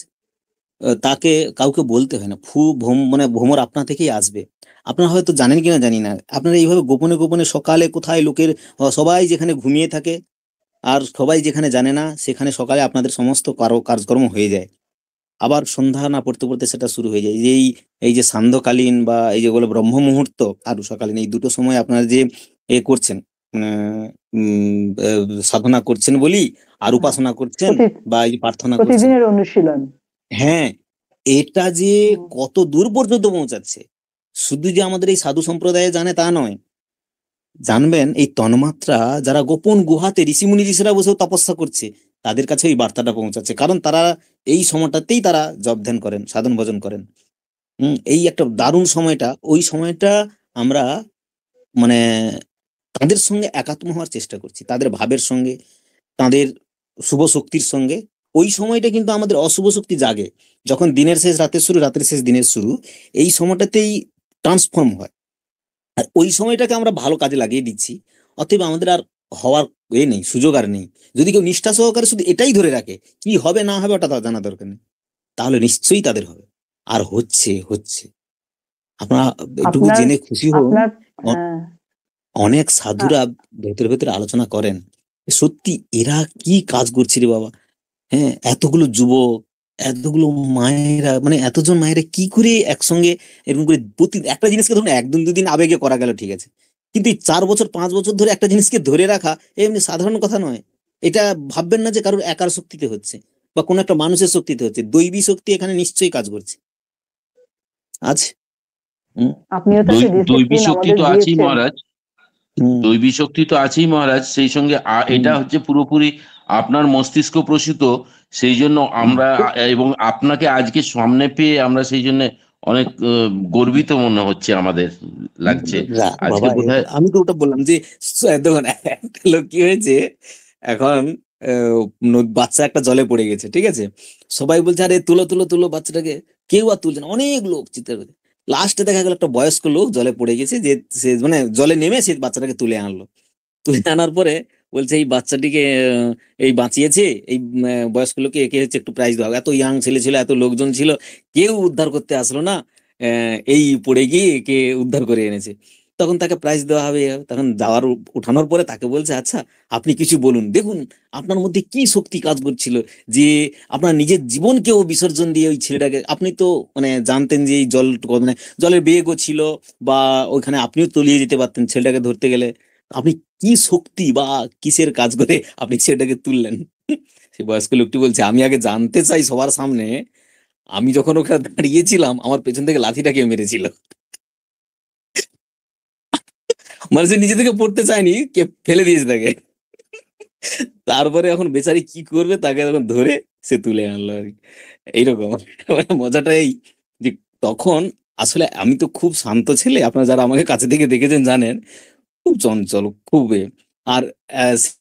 Speaker 2: তাকে কাউকে বলতে হয় না, মানে ভ্রমর আপনা থেকেই আসবে। আপনারা হয়তো জানেন কিনা জানি না, আপনারা এইভাবে গোপনে গোপনে সকালে কোথায় লোকের সবাই যেখানে ঘুমিয়ে থাকে আর সবাই যেখানে জানে না, সেখানে সকালে আপনাদের সমস্ত কাজকর্ম হয়ে যায়। আবার সন্ধ্যা না পড়তে পড়তে সেটা শুরু হয়ে যায়। এই যে সান্ধ্যকালীন বা এই যেগুলো ব্রহ্ম মুহূর্ত আর উষাকালীন, এই দুটো সময় আপনারা যে করছেন, আহ, সাধনা করছেন বলি, আর উপাসনা করছেন বা এই যে প্রার্থনা করছেন,
Speaker 5: প্রতিদিনের অনুশীলন।
Speaker 2: হ্যাঁ, এটা যে
Speaker 5: হুম।
Speaker 2: কত দূর পর্যন্ত পৌঁছাচ্ছে, শুধু যে আমাদের এই সাধু সম্প্রদায়ে জানে তা নয়, জানবেন এই তন্মাত্রা যারা গোপন গুহাতে ঋষিমুনি ঋষিরা বসেও তপস্যা করছে, তাদের কাছে এই বার্তাটা পৌঁছাচ্ছে, কারণ তারা এই সময়টাতেই তারা জপ ধ্যান করেন, সাধন ভজন করেন। এই একটা দারুণ সময়টা, ওই সময়টা আমরা মানে তাদের সঙ্গে একাত্ম হওয়ার চেষ্টা করছি, তাদের ভাবের সঙ্গে, তাদের শুভ শক্তির সঙ্গে। ওই সময়টা কিন্তু আমাদের অশুভ শক্তি জাগে, যখন দিনের শেষ রাতের শুরু, রাতের শেষ দিনের শুরু, এই সময়টাতেই ট্রান্সফর্ম হয়। আর ওই সময়টাকে আমরা ভালো কাজে লাগিয়ে দিচ্ছি, অতএব আমাদের আর হওয়ার নেই, সুযোগ আর নেই। যদি কেউ নিষ্ঠা সহকারে শুধু এটাই ধরে রাখে, কি হবে না হবে ওটা তার জানা দরকার নেই, তাহলে নিশ্চয়ই তাদের হবে। আর হচ্ছে হচ্ছে, আপনারা এটুকু
Speaker 5: আপনার
Speaker 2: জেনে খুশি হন,
Speaker 5: আপনার
Speaker 2: অ-
Speaker 5: হ্যাঁ,
Speaker 2: অনেক সাধুরা ভেতরে ভেতরে আলোচনা করেন, সত্যি এরা কি কাজ করছে রে বাবা। হ্যাঁ, এতগুলো যুবক, এতগুলো মায়েরা, মানে এতজন মায়েরা কি করে একসঙ্গে এরকম করে প্রতি একটা জিনিসকে ধরুন একদিন দুদিন আবেগে করা গেল ঠিক আছে, কিন্তু এই 4 বছর 5 বছর ধরে একটা জিনিসকে ধরে রাখা এমনি সাধারণ কথা নয়। এটা ভাববেন না যে কারোর একার শক্তিতে হচ্ছে বা কোনো একটা মানুষের শক্তিতে হচ্ছে, দৈবী শক্তি এখানে নিশ্চয়ই কাজ করছে আজ।
Speaker 5: আপনিও তাকে
Speaker 6: দৈবী
Speaker 5: ডিসিপ্লিন
Speaker 6: শক্তি
Speaker 5: আমাদের
Speaker 6: তো আছেই
Speaker 5: দিয়েছেন।
Speaker 6: মহারাজ। দৈবী শক্তি তো আছেই মহারাজ, সেই সঙ্গে এটা হচ্ছে পুরোপুরি আপনার মস্তিষ্ক প্রসূত, সেই জন্য আমরা এবং আপনাকে আজকে সামনে পেয়ে আমরা সেই জন্য অনেক গর্বিত মনে হচ্ছে, আমাদের লাগছে আজকে
Speaker 2: বাবা
Speaker 6: বোধহয়।
Speaker 2: আমি তো ওটা বললাম যে দেখুন একটা লোক কি হয়েছে এখন, বাচ্চা একটা জলে পড়ে গেছে, ঠিক আছে, সবাই বলছে আরে তুলো তুলো তুলো বাচ্চাটাকে, কেউ আর তুলছে না, অনেক লোক চিৎকার করছে। লাস্টে দেখা গেল একটা বয়স্ক লোক জলে পড়ে গেছে, যে সে মানে জলে নেমে সে বাচ্চাটাকে তুলে আনলো। তুলে আনার পরে বলছে এই বাচ্চাটিকে এই বাঁচিয়েছে এই বয়স্ক লোককে, একে হচ্ছে একটু প্রাইজ দেওয়া হবে। এত ইয়াং ছেলে ছিল, এত লোকজন ছিল, কেউ উদ্ধার করতে আসলো না, এই পড়ে গিয়ে একে উদ্ধার করে এনেছে, তখন তাকে প্রাইজ দেওয়া হবে। তখন যাওয়ার উঠানোর পরে তাকে বলছে আচ্ছা আপনি কিছু বলুন, দেখুন আপনার মধ্যে কি শক্তি কাজ করছিল যে আপনার নিজের জীবনকেও বিসর্জন দিয়ে ওই ছেলেটাকে, আপনি তো মানে জানতেন যে এই জল মানে জলের বেগও ছিল, বা ওইখানে আপনিও তলিয়ে যেতে পারতেন ছেলেটাকে ধরতে গেলে, আপনি কি শক্তি বা কিসের কাজ করে আপনি ছেলেটাকে তুললেন? সেই বয়স্ক লোকটি বলছে আমি আগে জানতে চাই সবার সামনে, আমি যখন ওখানে দাঁড়িয়েছিলাম আমার পেছন থেকে লাঠিটা কে মেরেছিল। মানে সে নিজে থেকে পড়তে চায়নি, কে ফেলে দিয়েছে তাকে। তারপরে এখন বেচারি কি করবে, তাকে তখন ধরে সে তুলে আনলো আর কি। এইরকম মানে মজাটা এই যে তখন আসলে আমি তো খুব শান্ত ছেলে, আপনারা যারা আমাকে কাছে থেকে দেখেছেন জানেন, খুব চঞ্চল, খুব আর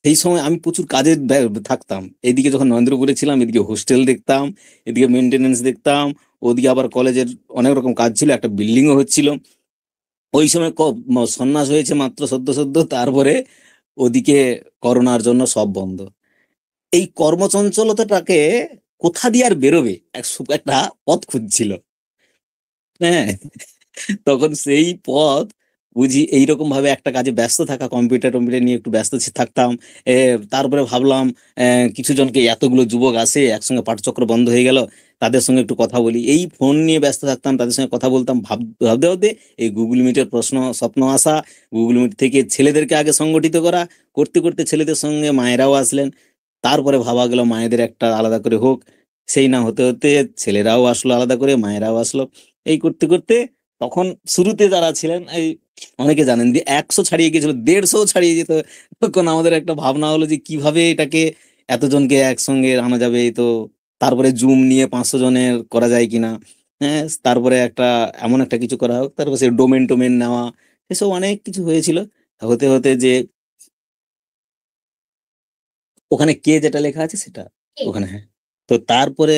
Speaker 2: সেই সময় আমি প্রচুর কাজে থাকতাম। এদিকে যখন নরেন্দ্রপুরে ছিলাম এদিকে হোস্টেল দেখতাম, এদিকে মেনটেনেন্স দেখতাম, ওদিকে আবার কলেজের অনেক রকম কাজ ছিল, একটা বিল্ডিংও হচ্ছিল। ওই সময় সন্ন্যাস হয়েছে মাত্র সদ্য সদ্য, তারপরে ওদিকে করোনার জন্য সব বন্ধ। এই কর্মচঞ্চলতাটাকে কোথা দিয়ে আর বেরোবে, একটা পথ খুঁজছিল। হ্যাঁ, তখন সেই পথ বুঝি এইরকম ভাবে একটা কাজে ব্যস্ত থাকা, কম্পিউটার নিয়ে একটু ব্যস্ত থাকতাম। তারপরে ভাবলাম কিছু জনকে, এতগুলো যুবক আসে একসঙ্গে পাঠচক্র বন্ধ হয়ে গেল, তাদের সঙ্গে একটু কথা বলি, এই ফোন নিয়ে ব্যস্ত থাকতাম, তাদের সঙ্গে কথা বলতাম, ভাবতে ভাবতে এই গুগল মিটের স্বপ্ন আসা, গুগল মিট থেকে ছেলেদেরকে আগে সংগঠিত করা, করতে করতে ছেলেদের সঙ্গে মায়েরাও আসলেন, তারপরে ভাবা গেল মায়েদের একটা আলাদা করে হোক, সেই না হতে হতে ছেলেরাও আসলো আলাদা করে, মায়েরাও আসলো, এই করতে করতে তখন শুরুতে যারা ছিলেন এই অনেকে জানেন যে 100 ছাড়িয়ে গিয়েছিল, 150 ছাড়িয়ে যেত। তখন আমাদের একটা ভাবনা হলো যে কিভাবে এটাকে এতজনকে একসঙ্গে আনা যাবে, তো তারপরে জুম নিয়ে 500 জনের করা যায় কিনা। হ্যাঁ, তারপরে একটা এমন একটা কিছু করা হোক, তারপরে সে টোমেন নেওয়া, এসব অনেক কিছু হয়েছিল। হতে হতে যে ওখানে কে যেটা লেখা আছে সেটা ওখানে, হ্যাঁ, তো তারপরে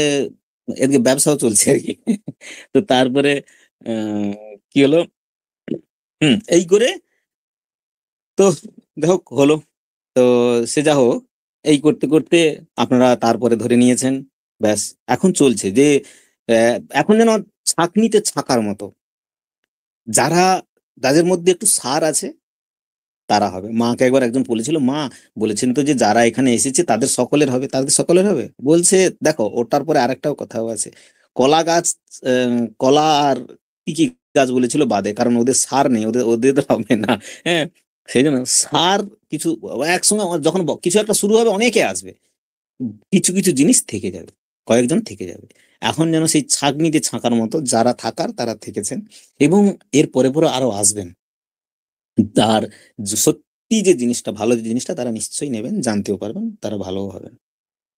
Speaker 2: এদিকে ব্যবসাও চলছে আর কি। তো তারপরে আহ কি হলো, এই করে তো দেখো হলো, তো সে যা হোক, এই করতে করতে আপনারা তারপরে ধরে নিয়েছেন, ব্যাস এখন চলছে যে এখন যেন ছাঁকনিতে ছাকার মতো, যারা যাদের মধ্যে একটু সার আছে তারা হবে। মাকে একবার একজন বলেছিল, মা বলেছেন তো যে যারা এখানে এসেছে তাদের সকলের হবে, তাদের সকলের হবে, বলছে দেখো ওটার পরে আরেকটাও কথাও আছে, কলা গাছ, কলা আর কি কি গাছ বলেছিল বাদে, কারণ ওদের সার নেই, ওদের ওদের তো হবে না। হ্যাঁ, সেই জন্য সার কিছু একসঙ্গে যখন কিছু একটা শুরু হবে অনেকে আসবে, কিছু কিছু জিনিস থেকে যাবে, কয়েকজন থেকে যাবে। এখন যেন সেই ছাঁকনিতে ছাঁকার মতো যারা থাকার তারা থেকেছেন, এবং এর পরে পরে আরো আসবেন, তার সত্যি যে জিনিসটা ভালো, যে জিনিসটা তারা নিশ্চয়ই নেবেন, জানতেও পারবেন, তারা ভালো হবেন।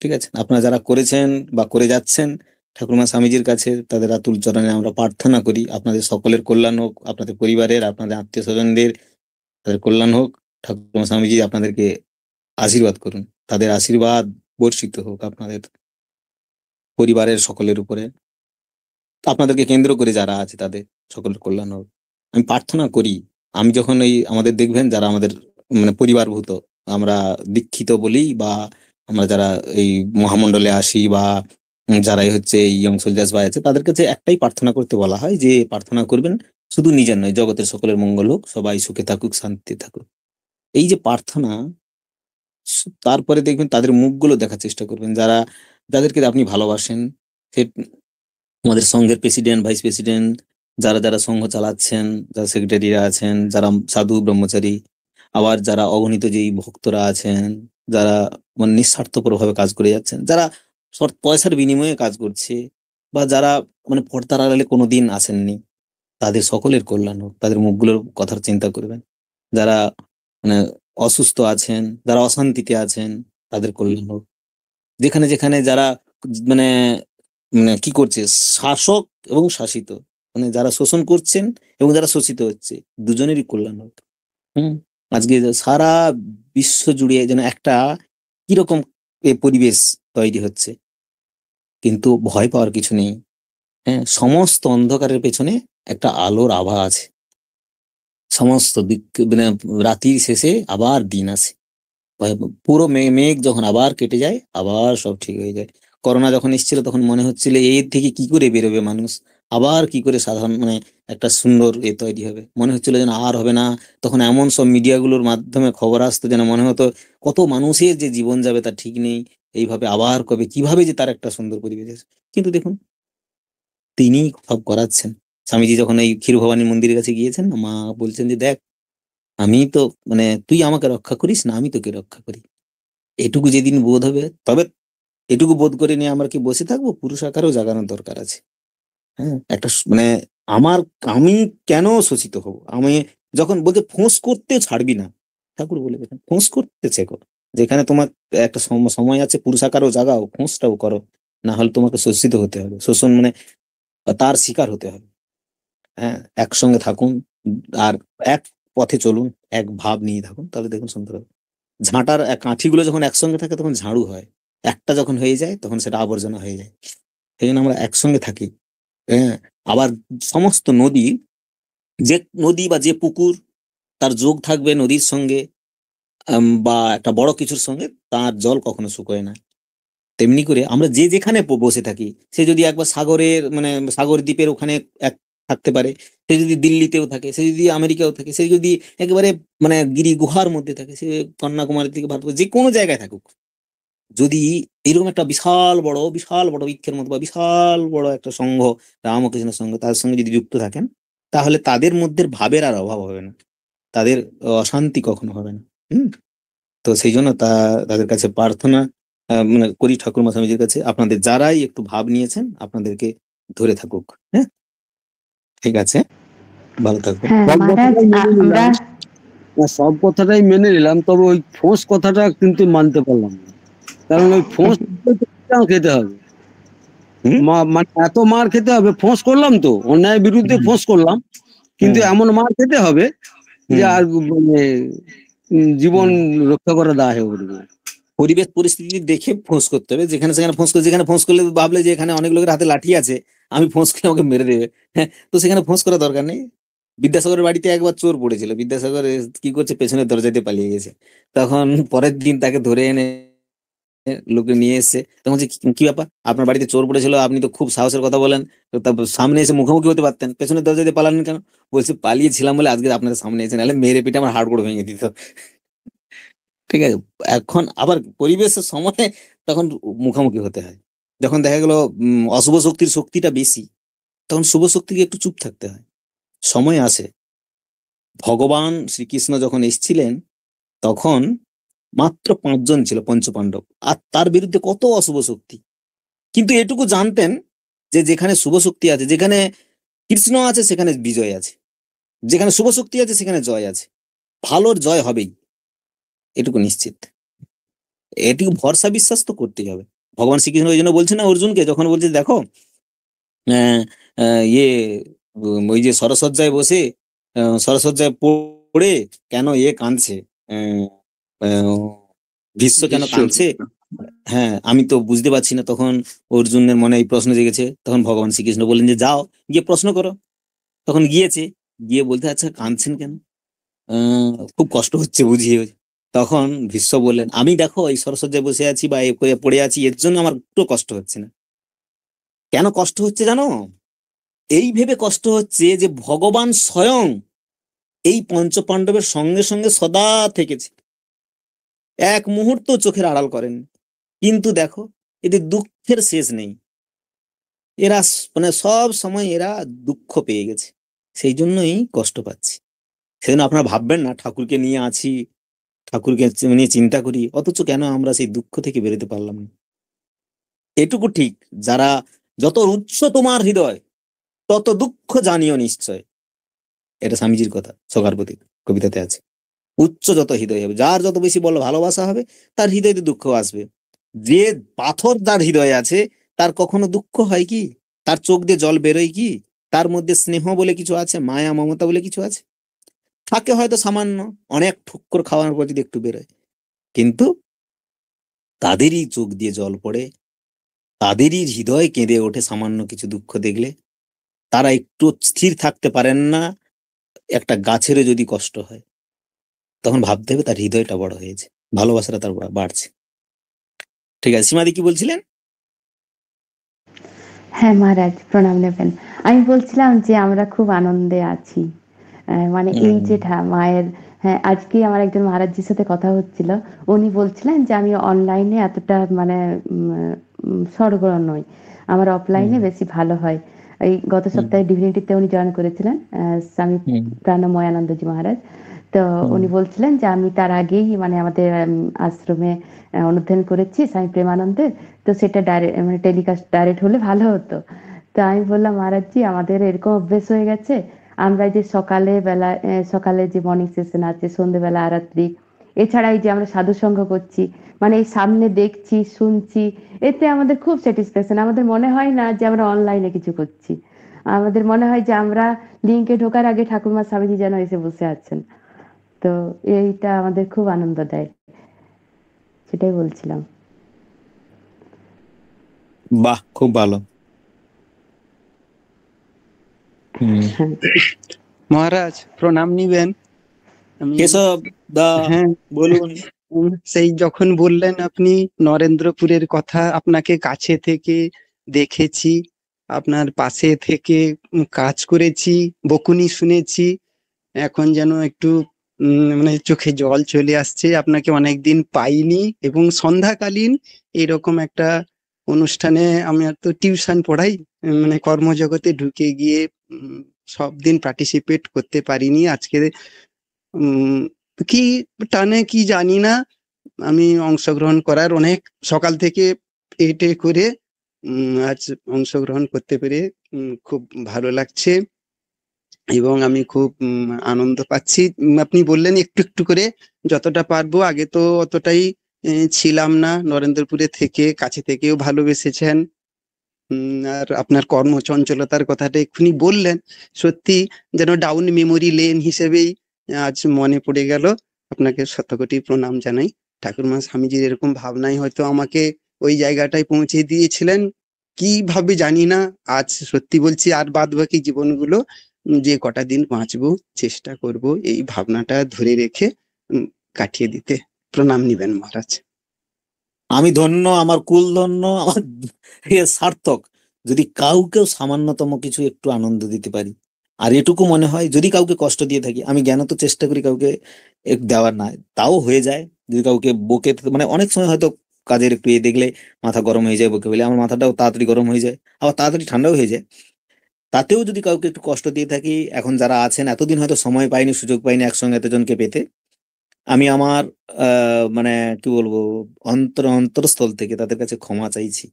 Speaker 2: ঠিক আছে, আপনারা যারা করেছেন বা করে যাচ্ছেন, ঠাকুরমা স্বামীজির কাছে তাদের আতুল চরণে আমরা প্রার্থনা করি, আপনাদের সকলের কল্যাণ হোক, আপনাদের পরিবারের, আপনাদের আত্মীয় স্বজনদের তাদের কল্যাণ হোক। ঠাকুরমা স্বামীজি আপনাদেরকে আশীর্বাদ করুন, তাদের আশীর্বাদ বর্ষিত হোক আপনাদের পরিবারের সকলের উপরে, আপনাদেরকে কেন্দ্র করে যারা আছে তাদের সকলের কল্যাণ হোক। আমি প্রার্থনা করি, আমি যখন এই আমাদের দেখবেন যারা আমাদের মানে পরিবারভূত, আমরা দীক্ষিত বলি বা আমরা যারা এই মহামণ্ডলে আসি, বা যারাই হচ্ছে এই ইয়ং সোলজার্স বা আছে, তাদের কাছে একটাই প্রার্থনা করতে বলা হয় যে প্রার্থনা করবেন শুধু নিজের নয়, জগতের সকলের মঙ্গল হোক, সবাই সুখে থাকুক, শান্তিতে থাকুক, এই যে প্রার্থনা। তারপরে দেখবেন তাদের মুখগুলো দেখার চেষ্টা করবেন, যারা যাদেরকে আপনি ভালোবাসেন, সে আমাদের সংঘের প্রেসিডেন্ট, ভাইস প্রেসিডেন্ট, যারা যারা সংঘ চালাচ্ছেন, যারা সেক্রেটারিরা আছেন, যারা সাধু ব্রহ্মচারী, আবার যারা অগণিত যেই ভক্তরা আছেন, যারা মানে নিঃস্বার্থপর ভাবে কাজ করে যাচ্ছেন, যারা পয়সার বিনিময়ে কাজ করছে, বা যারা মানে পর্দার আড়ালে কোনোদিন আসেননি, তাদের সকলের কল্যাণ হোক, তাদের মুখগুলোর কথার চিন্তা করবেন। যারা মানে অসুস্থ আছেন, যারা অশান্তিতে আছেন, তাদের কল্যাণ হোক। যেখানে যেখানে যারা মানে মানে কি করছে, শাসক এবং শাসিত, মানে যারা শোষণ করছেন এবং যারা শোষিত হচ্ছে, দুজনেরই কল্যাণ হোক। আজকে যে সারা বিশ্ব জুড়ে যেন একটা কিরকম পরিবেশ তৈরি হচ্ছে, কিন্তু ভয় পাওয়ার কিছু নেই। হ্যাঁ, সমস্ত অন্ধকারের পেছনে একটা আলোর আভা আছে। সমস্ত দিক মানে রাতির শেষে আবার দিন আসে। পুরো মেঘ যখন আবার কেটে যায়, আবার সব ঠিক হয়ে যায়। করোনা যখন এসেছিল তখন মনে হচ্ছিল এর থেকে কি করে বেরোবে মানুষ, আবার কি করে সাধারণ মানে একটা সুন্দর তৈরি হবে, মনে হচ্ছিল যেন আর হবে না। তখন এমন সব মিডিয়াগুলোর মাধ্যমে খবর আসতো যেন মনে হতো কত মানুষের যে জীবন যাবে তার ঠিক নেই, এইভাবে আবার কবে কিভাবে যে তার একটা সুন্দর পরিবেশ আছে। কিন্তু দেখুন, তিনি সব করাচ্ছেন। স্বামীজি যখন এই ক্ষীর ভবানীর মন্দিরের কাছে গিয়েছেন না, মা বলছেন যে দেখ, আমি তো মানে তুই আমাকে রক্ষা করিস না, আমি তোকে রক্ষা করি। এটুকু যেদিন বোধ হবে, তবে এটুকু বোধ করে নিয়ে আমরা কি বসে থাকবো? পুরুষ আকারেও জাগানোর দরকার আছে। হ্যাঁ, একটা মানে আমি কেন শোষিত হব? আমি যখন বলতে ফোঁস করতে ছাড়বি না, ঠাকুর বলে গেছেন ফোঁস করতে শেখো। যেখানে তোমার একটা সময় আছে, পুরুষ আকারও জাগাও, ফোঁসটাও করো, না হলে তোমাকে শোষিত হতে হবে। শোষণ মানে তার শিকার হতে হবে। হ্যাঁ, একসঙ্গে থাকুন আর এক পথে চলুন, এক ভাব নিয়ে থাকুন, তাহলে দেখুন সুন্দর হবে। ঝাঁটার কাঠিগুলো যখন একসঙ্গে থাকে তখন ঝাড়ু হয়, একটা যখন হয়ে যায় তখন সেটা আবর্জনা হয়ে যায়। সেই জন্য আমরা একসঙ্গে থাকি। হ্যাঁ, আবার সমস্ত নদী, যে নদী বা যে পুকুর, তার যোগ থাকবে নদীর সঙ্গে বা একটা বড় কিছুর সঙ্গে, তার জল কখনো শুকোয় না। তেমনি করে আমরা যে যেখানে বসে থাকি, সে যদি একবার সাগরের মানে সাগর দ্বীপের ওখানে এক থাকতে পারে, সে যদি দিল্লিতেও থাকে, সে যদি আমেরিকাও থাকে, সে যদি একেবারে মানে গিরি গুহার মধ্যে থাকে, সে কন্যাকুমারী থেকে ভারত যে কোনো জায়গায় থাকুক, যদি এরকম একটা বিশাল বড় বৃক্ষের মতো বা বিশাল বড় একটা সংঘ, রামকৃষ্ণ সংঘ, তার সঙ্গে যদি যুক্ত থাকেন, তাহলে তাদের মধ্যে ভাবের আর অভাব হবে না, তাদের অশান্তি কখনো হবে না। তো সেই জন্য তাদের কাছে প্রার্থনা মানে করি ঠাকুরমা স্বামীজির কাছে, আপনাদের যারাই একটু ভাব নিয়েছেন আপনাদেরকে ধরে থাকুক। হ্যাঁ, ঠিক আছে, ভালো থাকবেন।
Speaker 5: হ্যাঁ
Speaker 7: সব
Speaker 5: মহারাজ,
Speaker 7: কথাটাই মেনে
Speaker 5: আমরা
Speaker 7: নিলাম, সব কথাটাই মেনে নিলাম, তবে ওই ফোঁস কথাটা কিন্তু মানতে পারলাম না। কারণ ওই ফোঁস খেতে হবে,
Speaker 2: হুম?
Speaker 7: মানে এত মার খেতে হবে। ফোঁস করলাম তো, অন্যায় বিরুদ্ধে ফোঁস করলাম, কিন্তু এমন মার খেতে হবে যে আর মানে জীবন রক্ষা করা দায় হয়ে উঠবে।
Speaker 2: পরিবেশ পরিস্থিতি দেখে ফোঁস করতে হবে। যেখানে সেখানে ফোঁস করে, যেখানে ফোঁস করলে ভাবলে যে এখানে অনেক লোকের হাতে লাঠি আছে, আমি ফোঁস করলে আমাকে মেরে দেবে, হ্যাঁ, তো সেখানে ফোঁস করা দরকার নেই। বিদ্যাসাগরের বাড়িতে একবার চোর পড়েছিল, বিদ্যাসাগর কি করছে, পেছনের দরজাতে পালিয়ে গেছে। তখন পরের দিন তাকে ধরে এনে লোকে নিয়ে এসছে, তখন বলছে, কি ব্যাপার, আপনার বাড়িতে চোর পড়েছিল, আপনি তো খুব সাহসের কথা বলেন, তো তারপর সামনে এসে মুখোমুখি হতে পারতেন, পেছনের দরজাতে পালালেন কেন? বলছে পালিয়েছিলাম বলে আজকে আপনাদের সামনে এসে, নাহলে মেরে পিঠে আমার হাড় গোড় ভেঙে দিত। ঠিক আছে, এখন আবার পরিবেশের সময় তখন মুখোমুখি হতে হয়। যখন দেখা গেল অশুভ শক্তির শক্তিটা বেশি, তখন শুভ শক্তিকে একটু চুপ থাকতে হয়, সময় আসে। ভগবান শ্রীকৃষ্ণ যখন এসেছিলেন তখন মাত্র 5 জন ছিল পঞ্চপাণ্ডব, আর তার বিরুদ্ধে কত অশুভ শক্তি। কিন্তু এটুকু জানতেন যে যেখানে শুভ শক্তি আছে, যেখানে কৃষ্ণ আছে, সেখানে বিজয় আছে, যেখানে শুভ শক্তি আছে সেখানে জয় আছে, ভালোর জয় হবেই, এটুকু নিশ্চিত। এটুকু ভরসা বিশ্বাস তো করতেই হবে। ভগবান শ্রীকৃষ্ণ ওই জন্য বলছেন না অর্জুনকে, যখন বলছে দেখো আহ, ইয়ে ওই যে সরসজ্জায় বসে সরসজ্জায় পড়ে কেন কাঁদছে, আহ, আহ, ভীষ্ম কেন কাঁদছে, হ্যাঁ আমি তো বুঝতে পারছি না। তখন অর্জুনের মনে এই প্রশ্ন জেগেছে, তখন ভগবান শ্রীকৃষ্ণ বললেন যে যাও গিয়ে প্রশ্ন করো। তখন গিয়েছে, গিয়ে বলতে আচ্ছা কাঁদছেন কেন, খুব কষ্ট হচ্ছে বুঝিয়ে। তখন ভীষ্ম বললেন, আমি দেখো এই সরসজ্জায় বসে আছি বা পড়ে আছি, এর জন্য আমার একটু কষ্ট হচ্ছে না। কেন কষ্ট হচ্ছে জানো? এই ভেবে কষ্ট হচ্ছে যে ভগবান স্বয়ং এই পঞ্চপাণ্ডবের সঙ্গে সঙ্গে সদা থেকেছে, এক মুহূর্ত চোখের আড়াল করেন। কিন্তু দেখো এদের দুঃখের শেষ নেই, এরা মানে সব সময় এরা দুঃখ পেয়ে গেছে, সেই জন্যই কষ্ট পাচ্ছি। সেজন্য আপনারা ভাববেন না ঠাকুরকে নিয়ে আছি, ঠাকুরকে নিয়ে চিন্তা করি, অথচ কেন আমরা সেই দুঃখ থেকে বেরোতে পারলাম না। এটুকু ঠিক, যারা যত উচ্চ তোমার হৃদয় তত দুঃখ জানিও নিশ্চয়, এটা স্বামীজির কথা, সকারপতি কবিতাতে আছে। উচ্চ যত হৃদয় হবে, যার যত বেশি বলো ভালোবাসা হবে তার হৃদয়তে দুঃখ আসবে। যে পাথর যার হৃদয়ে আছে তার কখনো দুঃখ হয় কি? তার চোখ দিয়ে জল বেরোয় কি? তার মধ্যে স্নেহ বলে কিছু আছে, মায়া মমতা বলে কিছু আছে? থাকে হয়তো সামান্য, অনেক ঠুক্কর খাওয়ার পর যদি একটু বেরোয়, কিন্তু তাদেরই চোখ দিয়ে জল পড়ে, তাদেরই হৃদয় কেঁদে ওঠে সামান্য কিছু দুঃখ দেখলে। তারা একটু স্থির থাকতে পারেন না। একটা গাছেরও যদি কষ্ট হয় তখন ভাবতে হবে তার হৃদয়টা বড় হয়েছে, ভালোবাসাটা তার বাড়ছে। ঠিক আছে, সীমাদি কি বলছিলেন?
Speaker 8: হ্যাঁ মহারাজ, প্রণাম নেবেন। আমি বলছিলাম যে আমরা খুব আনন্দে আছি, মানে এই যে মায়ের, হ্যাঁ আজকে আমার একজন মহারাজজির সাথে কথা হচ্ছিল, উনি বলছিলেন যে আমি অনলাইনে এতটা মানে সরগরম নই, আমার অফলাইনে বেশি ভালো হয়। এই গত সপ্তাহে ডিভিনিটিতে উনি জয়েন করেছিলেন, স্বামী প্রাণময়ানন্দজি মহারাজ। তো উনি বলছিলেন যে আমি তার আগেই মানে আমাদের আশ্রমে অনুধ্যান করেছি স্বামী প্রেমানন্দের, তো সেটা ডাইরেক্ট মানে টেলিকাস্ট ডাইরেক্ট হলে ভালো হতো। তো আমি বললাম মহারাজজি আমাদের এরকম অভ্যেস হয়ে গেছে, আমরা যে সকালে যে মর্নিং সেশন আছে, সন্ধ্যেবেলা আরাত্রি, এছাড়া এই যে আমরা সাধু সঙ্গ করছি, মানে এই সামনে দেখছি শুনছি, এতে আমাদের খুব স্যাটিসফ্যাকশন। আমাদের মনে হয় না যে আমরা অনলাইনে কিছু করছি, আমাদের মনে হয় যে আমরা লিঙ্কে ঢোকার আগে ঠাকুরমা স্বামীজি যেন এসে বসে আছেন। তো এইটা আমাদের খুব আনন্দ দেয়, সেটাই বলছিলাম।
Speaker 2: বাহ, খুব ভালো।
Speaker 1: মহারাজ প্রণাম নিবেন।
Speaker 2: কেশব দা,
Speaker 1: হ্যাঁ
Speaker 2: বলুন।
Speaker 1: সেই যখন বললেন আপনি নরেন্দ্রপুরের কথা, আপনাকে কাছে থেকে দেখেছি, আপনার পাশে থেকে কাজ করেছি, বকুনি শুনেছি, এখন যেন একটু মানে চোখে জল চলে আসছে। আপনাকে অনেকদিন পাইনি, এবং সন্ধ্যাকালীন এরকম একটা অনুষ্ঠানে আমি তো টিউশন পড়াই, মানে কর্মজগতে ঢুকে গিয়ে সব দিন পার্টিসিপেট করতে পারিনি। আজকে কি টানে কি জানি না, আমি অংশগ্রহণ করার অনেক সকাল থেকে এটে করে আজ অংশগ্রহণ করতে পেরে খুব ভালো লাগছে, এবং আমি খুব আনন্দ পাচ্ছি। আপনি বললেন একটু একটু করে যতটা পারবো, আগে তো অতটাই ছিলাম না, নরেন্দ্রপুরে থেকে কাছে থেকেও ভালোবেসেছেন। আর আপনার কর্মচঞ্চলতার কথাটা এক্ষুনি বললেন, সত্যি যেন ডাউন মেমোরি লেন হিসেবেই আজ মনে পড়ে গেল। আপনাকে শতকোটি প্রণাম জানাই। ঠাকুরমা স্বামীজির এরকম ভাবনাই হয়তো আমাকে ওই জায়গাটায় পৌঁছে দিয়েছিলেন, কিভাবে জানি না। আজ সত্যি বলছি, আর বাদ বাকি জীবনগুলো যে কটা দিন বাঁচবো চেষ্টা করব এই ভাবনাটা ধরে রেখে কাটিয়ে দিতে। প্রণাম নিবেন মহারাজ।
Speaker 2: আমি ধন্য, আমার কুল ধন্য, আমার সার্থক যদি কাউকেও সামান্যতম কিছু একটু আনন্দ দিতে পারি। আর এটুকু মনে হয় যদি কাউকে কষ্ট দিয়ে থাকি, আমি জ্ঞানত চেষ্টা করি কাউকে দেওয়ার না, তাও হয়ে যায়। যদি কাউকে বকে, মানে অনেক সময় হয়তো কাজের একটু দেখলে মাথা গরম হয়ে যায়, বকে বলে আমার মাথাটাও তাড়াতাড়ি গরম হয়ে যায়, আবার তাড়াতাড়ি ঠান্ডাও হয়ে যায়। তাতেও যদি কাউকে একটু কষ্ট দিয়ে থাকি, এখন যারা আছেন এতদিন হয়তো সময় পাইনি, সুযোগ পাইনি একসঙ্গে এতজনকে পেতে, আমি আমার মানে কি বলবো, অন্তরস্থল থেকে তাদের কাছে ক্ষমা চাইছি,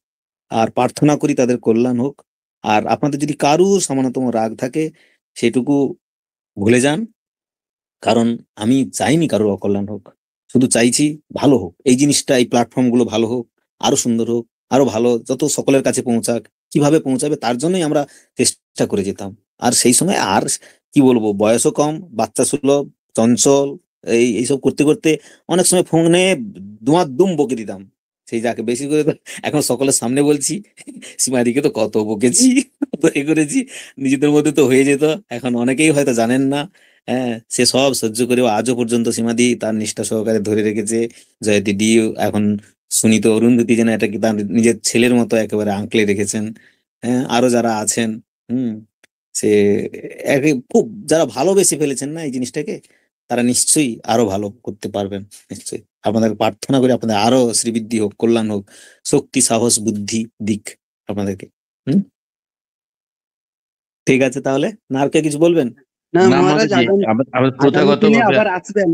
Speaker 2: আর প্রার্থনা করি তাদের কল্যাণ হোক। আর আপনাদের যদি কারুর সামান্যতম রাগ থাকে সেটুকু ভুলে যান, কারণ আমি চাইনি কারোর অকল্যাণ হোক, শুধু চাইছি ভালো হোক। এই জিনিসটা, এই প্ল্যাটফর্ম গুলো ভালো হোক, আরো সুন্দর হোক, আরো ভালো, যত সকলের কাছে পৌঁছাক, কিভাবে পৌঁছাবে তার জন্যই আমরা চেষ্টা করে যেতাম। আর সেই সময় আর কি বলবো, বয়সও কম, বাচ্চা সুলভ, চঞ্চল, এইসব করতে করতে অনেক সময় ফোনে দুম বকে দিতাম। সেই যাকে বেশি করে এখন সকলের সামনে বলছি, সীমাদিকে তো কত বকেছি, কত করেছি, নিজেদের মধ্যে তো হয়ে যেত। এখন অনেকেই হয়তো জানেন না, হ্যাঁ, সে সব সহ্য করে আজও পর্যন্ত সীমাদি তার নিষ্ঠা সহকারে ধরে রেখেছে। জয়তী ডি এখন সুনীত অরুন্ধতী যেন এটাকে তার নিজের ছেলের মতো একেবারে আঁকলে রেখেছেন। হ্যাঁ, আরো যারা আছেন, সে খুব যারা ভালোবেসে ফেলেছেন না এই জিনিসটাকে, তারা নিশ্চয়ই আরো ভালো করতে পারবেন। নিশ্চয়ই আপনাদের প্রার্থনা করি আপনাদের আরো শ্রীবৃদ্ধি হোক, কল্যাণ হোক, শক্তি সাহস বুদ্ধি দিক আপনাদেরকে। ঠিক আছে, তাহলে না আর কে কিছু বলবেন?
Speaker 1: না
Speaker 6: না,
Speaker 1: মহারাজ,
Speaker 6: প্রথাগত
Speaker 1: আবার আসবেন।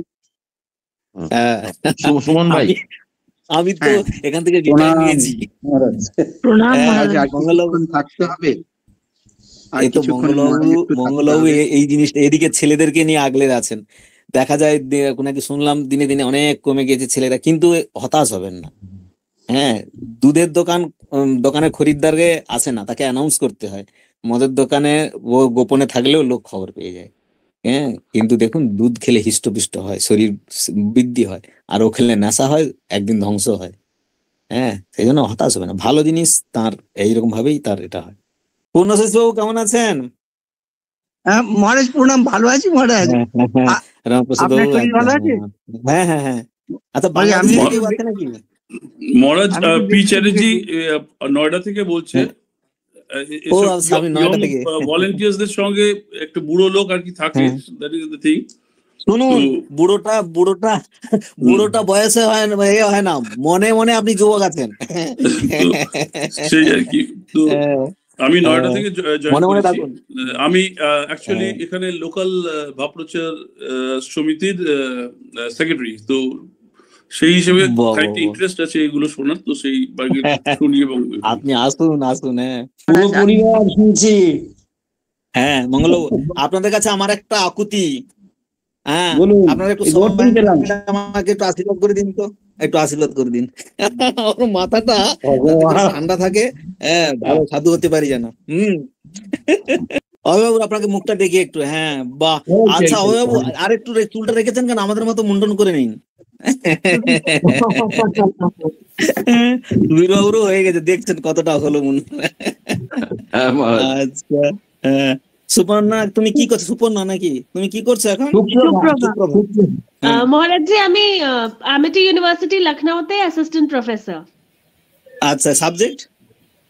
Speaker 6: সুমন ভাই,
Speaker 2: আমি তো এখান থেকে রিটার্ন নিয়েছি।
Speaker 5: প্রণাম মহারাজ।
Speaker 2: মঙ্গলবাবু
Speaker 1: থাকতে হবে।
Speaker 2: এই তো মঙ্গলবাবু এই জিনিসটা এদিকে ছেলেদেরকে নিয়ে আগলে আছেন। দেখা যায় নাকি শুনলাম দিনে দিনে অনেক কমে গেছে ছেলেরা, কিন্তু হতাশ হবেন না। হ্যাঁ, দুধের দোকানে খরিদ্দারকে আসে না, তাকে অ্যানাউন্স করতে হয়। মদের দোকানে ও গোপনে থাকলেও লোক খবর পেয়ে যায়। হ্যাঁ, কিন্তু দেখুন দুধ খেলে হৃষ্টপুষ্ট হয়, শরীর বৃদ্ধি হয়, আর ও খেলে নেশা হয়, একদিন ধ্বংস হয়। হ্যাঁ, সেই জন্য হতাশ হবে না, ভালো জিনিস তার এইরকম ভাবেই তার এটা হয়। পূর্ণশেষ বাবু কেমন আছেন?
Speaker 9: হ্যাঁ মহারাজ প্রণাম, ভালো আছি মহারাজ।
Speaker 2: রামপ্রসাদ
Speaker 9: আপনার
Speaker 2: বাবু
Speaker 9: শরীর ভালো আছে?
Speaker 2: হ্যাঁ হ্যাঁ হ্যাঁ। আচ্ছা,
Speaker 9: ওই
Speaker 2: বাংলাদেশ
Speaker 9: আমি
Speaker 2: থেকে কেউ আছে নাকি?
Speaker 10: মহারাজ
Speaker 9: আমি তো
Speaker 10: পি
Speaker 9: দেখছি
Speaker 10: চ্যাটার্জি
Speaker 9: দেখেছি।
Speaker 10: নয়ডা থেকে বলছে
Speaker 2: ও
Speaker 10: এসব
Speaker 2: আচ্ছা, আমি নয়ডা থেকে।
Speaker 10: ভলেন্টিয়ার্সদের সঙ্গে একটু বুড়ো লোক আর কি থাকে,
Speaker 2: হ্যাঁ।
Speaker 10: That is the thing.
Speaker 2: শুনুন, বুড়োটা বয়সে হয় না, হয় না, মনে মনে আপনি যুবক আছেন।
Speaker 10: সেই আর কি। তো আমি নয়ডা থেকে জয়েন
Speaker 2: মনে মনে
Speaker 10: করেছি।
Speaker 2: থাকুন।
Speaker 10: আমি অ্যাকচুয়ালি এখানে লোকাল ভাবপ্রচার সমিতির সেক্রেটারি, তো সেই হিসেবে
Speaker 2: বাহ,
Speaker 10: খানিকটা
Speaker 2: বাহ।
Speaker 10: ইন্টারেস্ট আছে এগুলো শোনার, তো সেই বাকি শুনি এবং
Speaker 2: আপনি আসুন। হ্যাঁ
Speaker 9: পুরো পরিবার শুনছি।
Speaker 2: হ্যাঁ, মঙ্গলবাবু, আপনাদের কাছে আমার একটা আকুতি। হ্যাঁ,
Speaker 9: বলুন,
Speaker 2: আপনারা একটু
Speaker 9: এই
Speaker 2: সবাই
Speaker 9: গর্জন পেলাম।
Speaker 2: আমাকে একটু আশীর্বাদ করে দিন তো, একটু আশীর্বাদ করে দিন। ওর মাথাটা
Speaker 9: ভগবান।
Speaker 2: যাতে ঠান্ডা থাকে, হ্যাঁ, ভালো সাধু হতে পারি যেন। অভিবাবু, আপনাকে মুখটা দেখি একটু। হ্যাঁ, বাহ। আচ্ছা অভিবাবু, আর একটু চুলটা রেখেছেন কেন? আমাদের মতো মুন্ডন করে নিন। বীরবাবুরও হয়ে গেছে, দেখছেন কতটা হলো মুন্ডন।
Speaker 6: হ্যাঁ মহারাজ।
Speaker 2: আচ্ছা, হ্যাঁ। সুপর্ণা, তুমি কি করছো? সুপর্ণা নাকি, তুমি কি করছো এখন?
Speaker 11: মহারাজ জি, আমি আমিটি ইউনিভার্সিটি লখনউতে অ্যাসিস্ট্যান্ট প্রফেসর।
Speaker 2: আচ্ছা, সাবজেক্ট?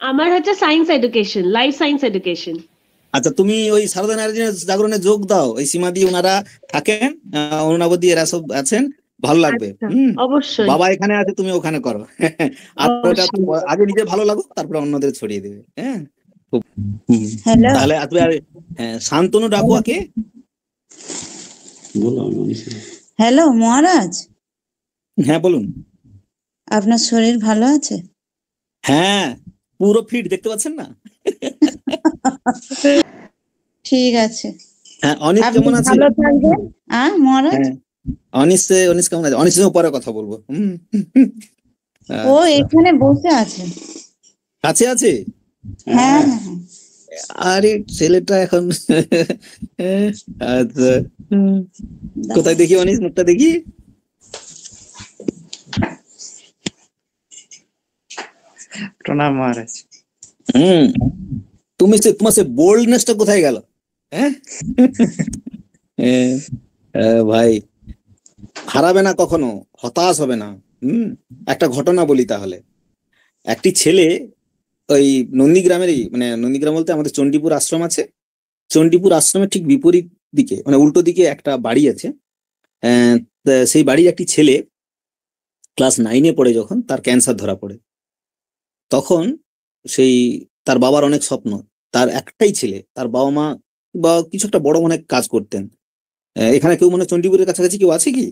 Speaker 11: আমার হচ্ছে science education, life science education.
Speaker 2: আচ্ছা, তুমি ওই সারদা নারী জাগরণে যোগ দাও, ওই সীমা দিয়ে ওনারা থাকেন, অরুণাবতী এরা সব আছেন, ভালো লাগবে।
Speaker 11: অবশ্যই।
Speaker 2: বাবা এখানে আছে, তুমি ওখানে করো। আর ওটা আগে নিজে ভালো লাগো, তারপরে অন্যদের ছড়িয়ে দেবে। হ্যাঁ, তাহলে আর শান্তনু ডাকুয়া কে?
Speaker 12: হ্যালো মহারাজ,
Speaker 2: হ্যাঁ বলুন।
Speaker 12: আপনার শরীর ভালো আছে?
Speaker 2: হ্যাঁ, পুরো ফিট, দেখতে পাচ্ছেন না?
Speaker 12: ঠিক আছে।
Speaker 2: হ্যাঁ, অনিস কেমন আছে?
Speaker 12: ভালো থাকবেন। মহারাজ,
Speaker 2: অনিস কেমন আছে? অনিস পরে কথা বলবো।
Speaker 12: ও এখানে বসে আছে।
Speaker 2: কাছে আছে?
Speaker 12: হ্যাঁ।
Speaker 2: আরে ছেলেটা এখন আচ্ছা, কোথায় দেখি অনিস, মুখটা দেখি।
Speaker 1: প্রণাম মহারাজ।
Speaker 2: তোমার সে বোল্ডনেসটা কোথায় গেল? হ্যাঁ ভাই, হারাবে না কখনো, হতাশ হবে না। একটা ঘটনা বলি তাহলে। একটি ছেলে ওই নন্দীগ্রামেরই, মানে নন্দীগ্রাম বলতে আমাদের চণ্ডীপুর আশ্রম আছে, চণ্ডীপুর আশ্রমের ঠিক বিপরীত দিকে, মানে উল্টো দিকে একটা বাড়ি আছে। সেই বাড়ির একটি ছেলে ক্লাস 9-এ পড়ে, যখন তার ক্যান্সার ধরা পড়ে, তখন সেই তার বাবার অনেক স্বপ্ন, তার একটাই ছেলে, তার বাবা মা বা কিছু একটা বড় মনে কাজ করতেন। এখানে কেউ মনে চণ্ডীপুরের কাছাকাছি কেউ আছে কি,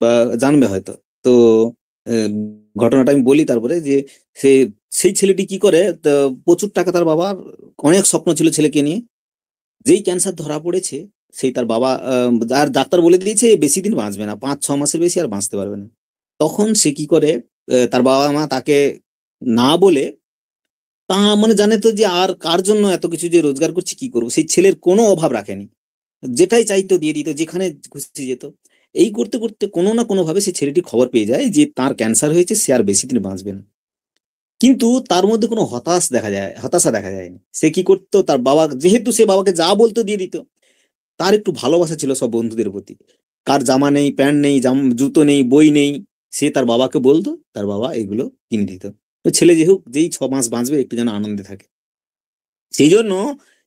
Speaker 2: বা জানবে হয়তো। তো ঘটনাটা আমি বলি তারপরে, যে সেই ছেলেটি কি করে, প্রচুর টাকা, তার বাবার অনেক স্বপ্ন ছিল ছেলেকে নিয়ে। যেই ক্যান্সার ধরা পড়েছে, সেই তার বাবা আর ডাক্তার বলে দিয়েছে বেশি দিন বাঁচবে না, 5-6 মাসের বেশি আর বাঁচতে পারবে না। তখন সে কি করে, তার বাবা মা তাকে না বলে, তা মানে জানে তো যে আর কার জন্য এত কিছু যে রোজগার করছি, কি করবো, সেই ছেলের কোনো অভাব রাখেনি, যেটাই চাইতো দিয়ে দিত, যেখানে খুশি যেত। এই করতে করতে কোনো না কোনো ভাবে সেই ছেলেটি খবর পেয়ে যায় যে তার ক্যান্সার হয়েছে, সে আর বেশি দিন বাঁচবে না। কিন্তু তার মধ্যে কোনো হতাশা দেখা যায়নি। সে কি করতো, তার বাবা, যেহেতু সে বাবাকে যা বলতো দিয়ে দিত, তার একটু ভালোবাসা ছিল সব বন্ধুদের প্রতি। কার জামা নেই, প্যান্ট নেই, জুতো নেই, বই নেই, সে তার বাবাকে বলতো, তার বাবা এগুলো কিনে দিত। তো ছেলে যেই 6 মাস বাঁচবে একটু যেন আনন্দে থাকে, সেই জন্য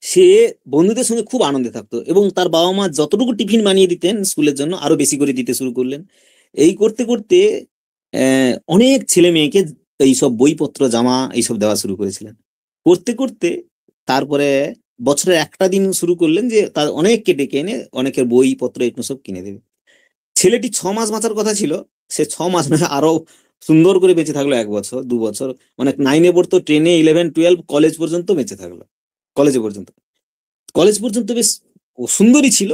Speaker 2: সে বন্ধুদের সঙ্গে খুব আনন্দে থাকতো। এবং তার বাবা মা যতটুকু টিফিন বানিয়ে দিতেন স্কুলের জন্য, আরো বেশি করে দিতে শুরু করলেন। এই করতে করতে অনেক ছেলে মেয়েকে এইসব বইপত্র, জামা এইসব দেওয়া শুরু করেছিলেন। করতে করতে তারপরে বছরের একটা দিন শুরু করলেন যে তার অনেককে ডেকে এনে অনেকের বইপত্র এগুলো সব কিনে দেবে। ছেলেটি 6 মাস বাঁচার কথা ছিল, সে 6 মাস নয়, আরো সুন্দর করে বেঁচে থাকলো 1 বছর 2 বছর, মানে 9-এ পড়তো, 10-এ 11, 12, কলেজ পর্যন্ত বেঁচে থাকলো। কলেজ পর্যন্ত বেশ সুন্দরী ছিল,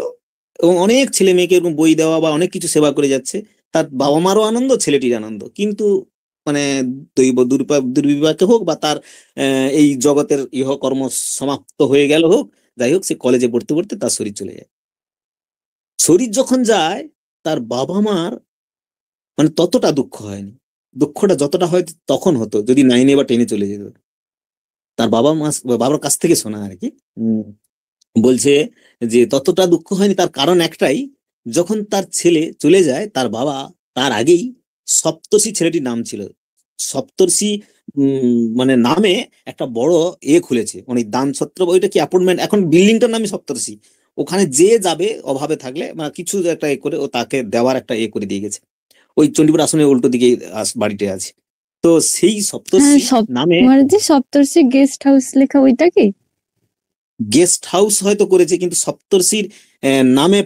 Speaker 2: এবং অনেক ছেলে মেয়েকে এরকম বই দেওয়া বা অনেক কিছু সেবা করে যাচ্ছে, তার বাবা মারও আনন্দ, ছেলেটির আনন্দ। কিন্তু মানে দৈব দুর্বিপাকে হোক বা তার এই জগতের ইহকর্ম সমাপ্ত হয়ে গেল হোক, যাই হোক, সে কলেজে পড়তে পড়তে তার শরীর চলে যায়। শরীর যখন যায়, তার বাবা মার মানে ততটা দুঃখ হয়নি। দুঃখটা যতটা হয় তখন হতো যদি 9 বা 10 চলে যেত। তার বাবার কাছ থেকে শোনা আর কি। বলছে যে ততটা দুঃখ হয়নি, তার কারণ একটাই, যখন তার ছেলে চলে যায়, তার বাবা তার আগেই সপ্তর্ষি, ছেলেটির নাম ছিল সপ্তর্ষি, মানে নামে একটা বড় খুলেছে, মানে দান ছত্র, ওইটা কি অ্যাপয়েন্টমেন্ট, এখন বিল্ডিংটার নামই সপ্তর্ষি। ওখানে যে যাবে অভাবে থাকলে মানে কিছু একটা করে ও তাকে দেওয়ার একটা করে দিয়ে গেছে। ওই চণ্ডীপুর আসনের উল্টো দিকে বাড়িতে আছে। তো সেই সপ্তর্ষি নামে
Speaker 13: সপ্তর্ষি গেস্ট হাউস লেখা, ওইটা কি?
Speaker 2: গেস্ট হাউস হয়তো করেছে, কিন্তু সপ্তর্ষির নামে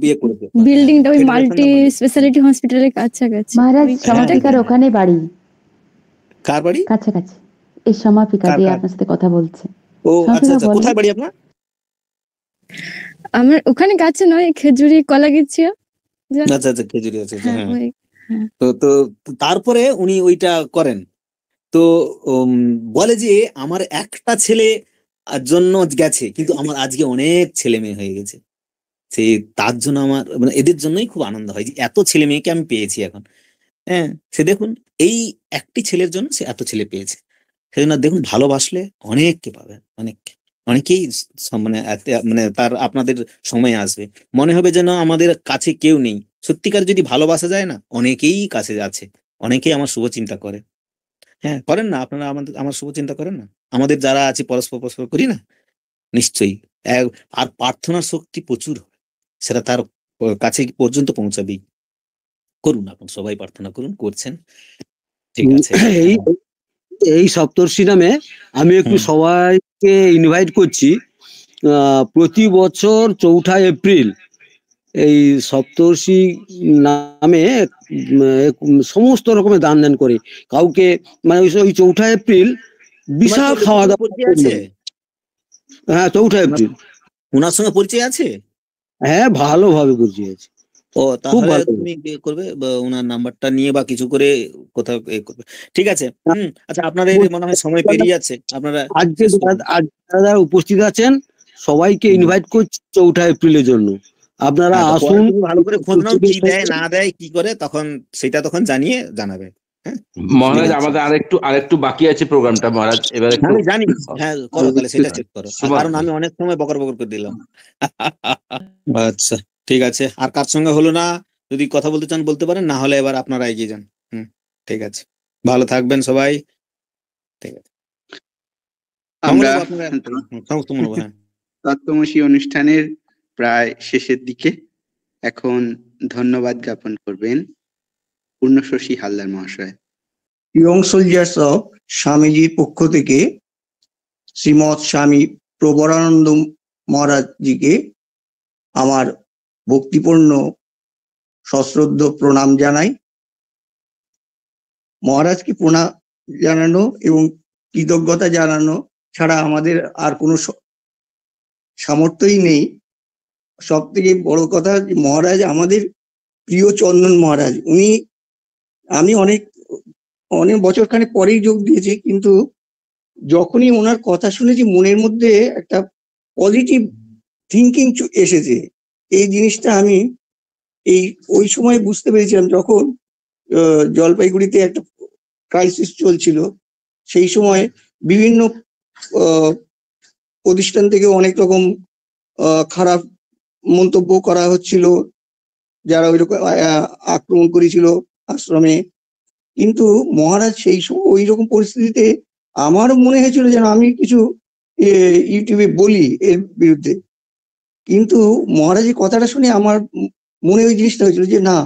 Speaker 2: বিয়ে করেছে।
Speaker 13: বিল্ডিংটা ওই মাল্টি স্পেশালিটি হসপিটালের কাছাকাছি।
Speaker 8: মহারাজ সমাপিকার ওখানে বাড়ি।
Speaker 2: কার বাড়ি?
Speaker 8: কাছাকাছি। এই সমাপিকা যে আপনার সাথে কথা বলছে।
Speaker 2: ও আচ্ছা আচ্ছা, কোথায় বাড়ি আপনার?
Speaker 13: আমার ওখানে কাছে নয়, খেজুরি কলাগিছিয়া।
Speaker 2: আচ্ছা আচ্ছা, খেজুরি আছে। হ্যাঁ, তো তারপরে উনি ওইটা করেন। তো বলে যে আমার একটা ছেলে জন্য গেছে, কিন্তু আমার আজকে অনেক ছেলে মেয়ে হয়ে গেছে। সে তার জন্য আমার মানে এদের জন্যই খুব আনন্দ হয় যে এত ছেলে মেয়েকে আমি পেয়েছি এখন। হ্যাঁ, সে দেখুন এই একটি ছেলের জন্য সে এত ছেলে পেয়েছে। সেজন্য দেখুন, ভালোবাসলে অনেককে পাবেন, অনেকেই মানে তার আপনাদের সময় আসবে, মনে হবে যেন আমাদের কাছে কেউ নেই। সত্যিকার যদি ভালোবাসা যায় না, অনেকেই কাছে আছে, অনেকেই আমার শুভ চিন্তা করে। হ্যাঁ, করেন না আপনারা? আমার শুভ চিন্তা করেন না? আমাদের যারা আছে পরস্পর করি না? নিশ্চয়ই। আর প্রার্থনার শক্তি প্রচুর, সেটা তার কাছে পর্যন্ত পৌঁছাবেই। করুন, আপনি সবাই প্রার্থনা করুন, করছেন, ঠিক আছে।
Speaker 7: এই সপ্তর্ষি নামে আমি একটু সবাইকে ইনভাইট করছি। প্রতি বছর 4 এপ্রিল এই সপ্তর্ষি নামে সমস্ত রকমের দান দান করে কাউকে, মানে ওই 4 এপ্রিল বিশাল খাওয়া দাওয়া। হ্যাঁ, 4 এপ্রিল
Speaker 2: ওনার সঙ্গে পরিচয় আছে?
Speaker 7: হ্যাঁ, ভালোভাবে পরিচয় আছে।
Speaker 2: ও, তাহলে তুমি করবে ওনার নাম্বারটা নিয়ে বা কিছু করে কোথাও করবে, ঠিক আছে। আচ্ছা, আপনাদের মনে হয় সময় পেরিয়ে যাচ্ছে। আপনারা
Speaker 7: আজকে যারা উপস্থিত আছেন সবাইকে ইনভাইট করছি 4 এপ্রিলের জন্য। আপনারা আসুন,
Speaker 2: ভালো করে খোঁজ নাও, কি দেয় না দেয়, কি করে, তখন সেটা তখন জানাবে।
Speaker 6: মহারাজ, আমাদের আরেকটু বাকি আছে প্রোগ্রামটা মহারাজ, এবার একটু
Speaker 2: আমি জানি। হ্যাঁ, করো তাহলে, সেটা চেক করো, কারণ আমি অনেক সময় বকর করে দিলাম। আচ্ছা, ঠিক আছে। আর কার সঙ্গে হলো না, যদি কথা বলতে চান বলতে পারেন, না হলে এবার আপনারা এগিয়ে যান। ঠিক আছে, ভালো থাকবেন সবাই। ঠিক আছে,
Speaker 1: আমরা তত্ত্বমসী অনুষ্ঠানের প্রায় শেষের দিকে। এখন ধন্যবাদ জ্ঞাপন করবেন পূর্ণশশী হালদার মহাশয়।
Speaker 9: ইয়ং সোলজার্স অফ স্বামীজির পক্ষ থেকে শ্রীমৎ স্বামী প্রবরানন্দ মহারাজজিকে আমার ভক্তিপূর্ণ সশ্রদ্ধ প্রণাম জানাই। মহারাজকে প্রণাম জানানো এবং কৃতজ্ঞতা জানানো ছাড়া আমাদের আর কোনো সামর্থ্যই নেই। সব থেকে বড় কথা, মহারাজ আমাদের প্রিয় চন্দন মহারাজ। আমি অনেক বছরখানেক পরেই যোগ দিয়েছি, কিন্তু যখনই ওনার কথা শুনেছি মনের মধ্যে একটা পজিটিভ থিঙ্কিং এসেছে। এই জিনিসটা আমি ওই সময় বুঝতে পেরেছিলাম, যখন জলপাইগুড়িতে একটা ক্রাইসিস চলছিল। সেই সময় বিভিন্ন প্রতিষ্ঠান থেকে অনেক রকম খারাপ মন্তব্য করা হচ্ছিল, যারা ওইরকম আক্রমণ করেছিল আশ্রমে। কিন্তু মহারাজ সেই সময় ওই রকম পরিস্থিতিতে আমারও মনে হয়েছিল যেন আমি কিছু ইউটিউবে বলি এর বিরুদ্ধে, কিন্তু মহারাজের কথাটা শুনে আমার মনে ওই জিনিসটা হয়েছিল যে না,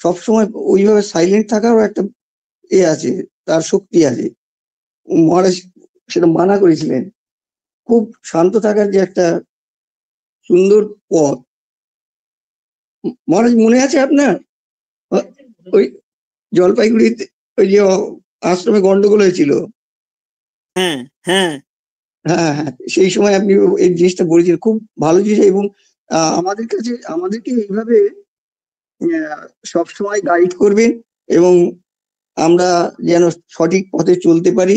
Speaker 9: সবসময় ওইভাবে সাইলেন্ট থাকারও একটা আছে, তার শক্তি আছে। মহারাজ সেটা মানা করেছিলেন। খুব শান্ত থাকার যে একটা সুন্দর পথ। মহারাজ মনে আছে আপনার ওই জলপাইগুড়িতে ওই যে আশ্রমে গন্ডগোল হয়েছিল?
Speaker 2: হ্যাঁ হ্যাঁ
Speaker 9: হ্যাঁ হ্যাঁ, সেই সময় আপনি এই জিনিসটা বলেছিলেন, খুব ভালো জিনিস। এবং আমাদেরকে এইভাবে সব সময় গাইড করবেন এবং আমরা যেন সঠিক পথে চলতে পারি।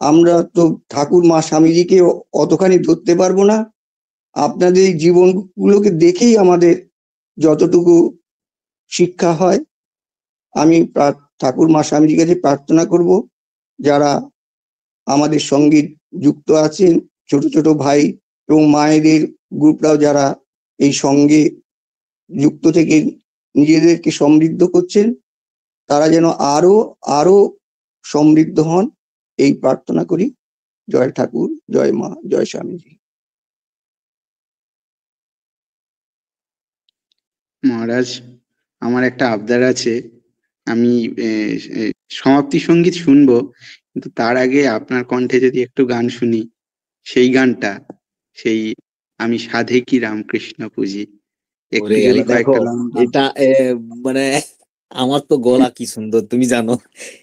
Speaker 9: আমরা তো ঠাকুর মা স্বামীজিকে অতখানি ধরতে পারবো না, আপনাদের এই জীবনগুলোকে দেখেই আমাদের যতটুকু শিক্ষা হয়। আমি ঠাকুর মা স্বামীজির কাছে প্রার্থনা করব, যারা আমাদের সঙ্গে যুক্ত আছেন, ছোট ছোট ভাই এবং মায়েদের গ্রুপরাও যারা এই সঙ্গে যুক্ত থেকে নিজেদেরকে সমৃদ্ধ করছেন, তারা যেন আরো আরো সমৃদ্ধ হন, এই প্রার্থনা করি। জয় ঠাকুর, জয় মা, জয় স্বামীজি।
Speaker 14: মহারাজ, আমার একটা আবদার আছে। আমি সমাপ্তি সঙ্গীত শুনবো, কিন্তু তার আগে আপনার কণ্ঠে যদি একটু গান শুনি, সেই গানটা, সেই আমি সাধে কি রামকৃষ্ণ পুজি, একটু
Speaker 2: ওরে
Speaker 14: যদি
Speaker 2: আল্লাহ, দেখো
Speaker 14: কয়েকটা লাইন গান।
Speaker 2: এটা মানে আমার তো গলা কি সুন্দর তুমি জানো,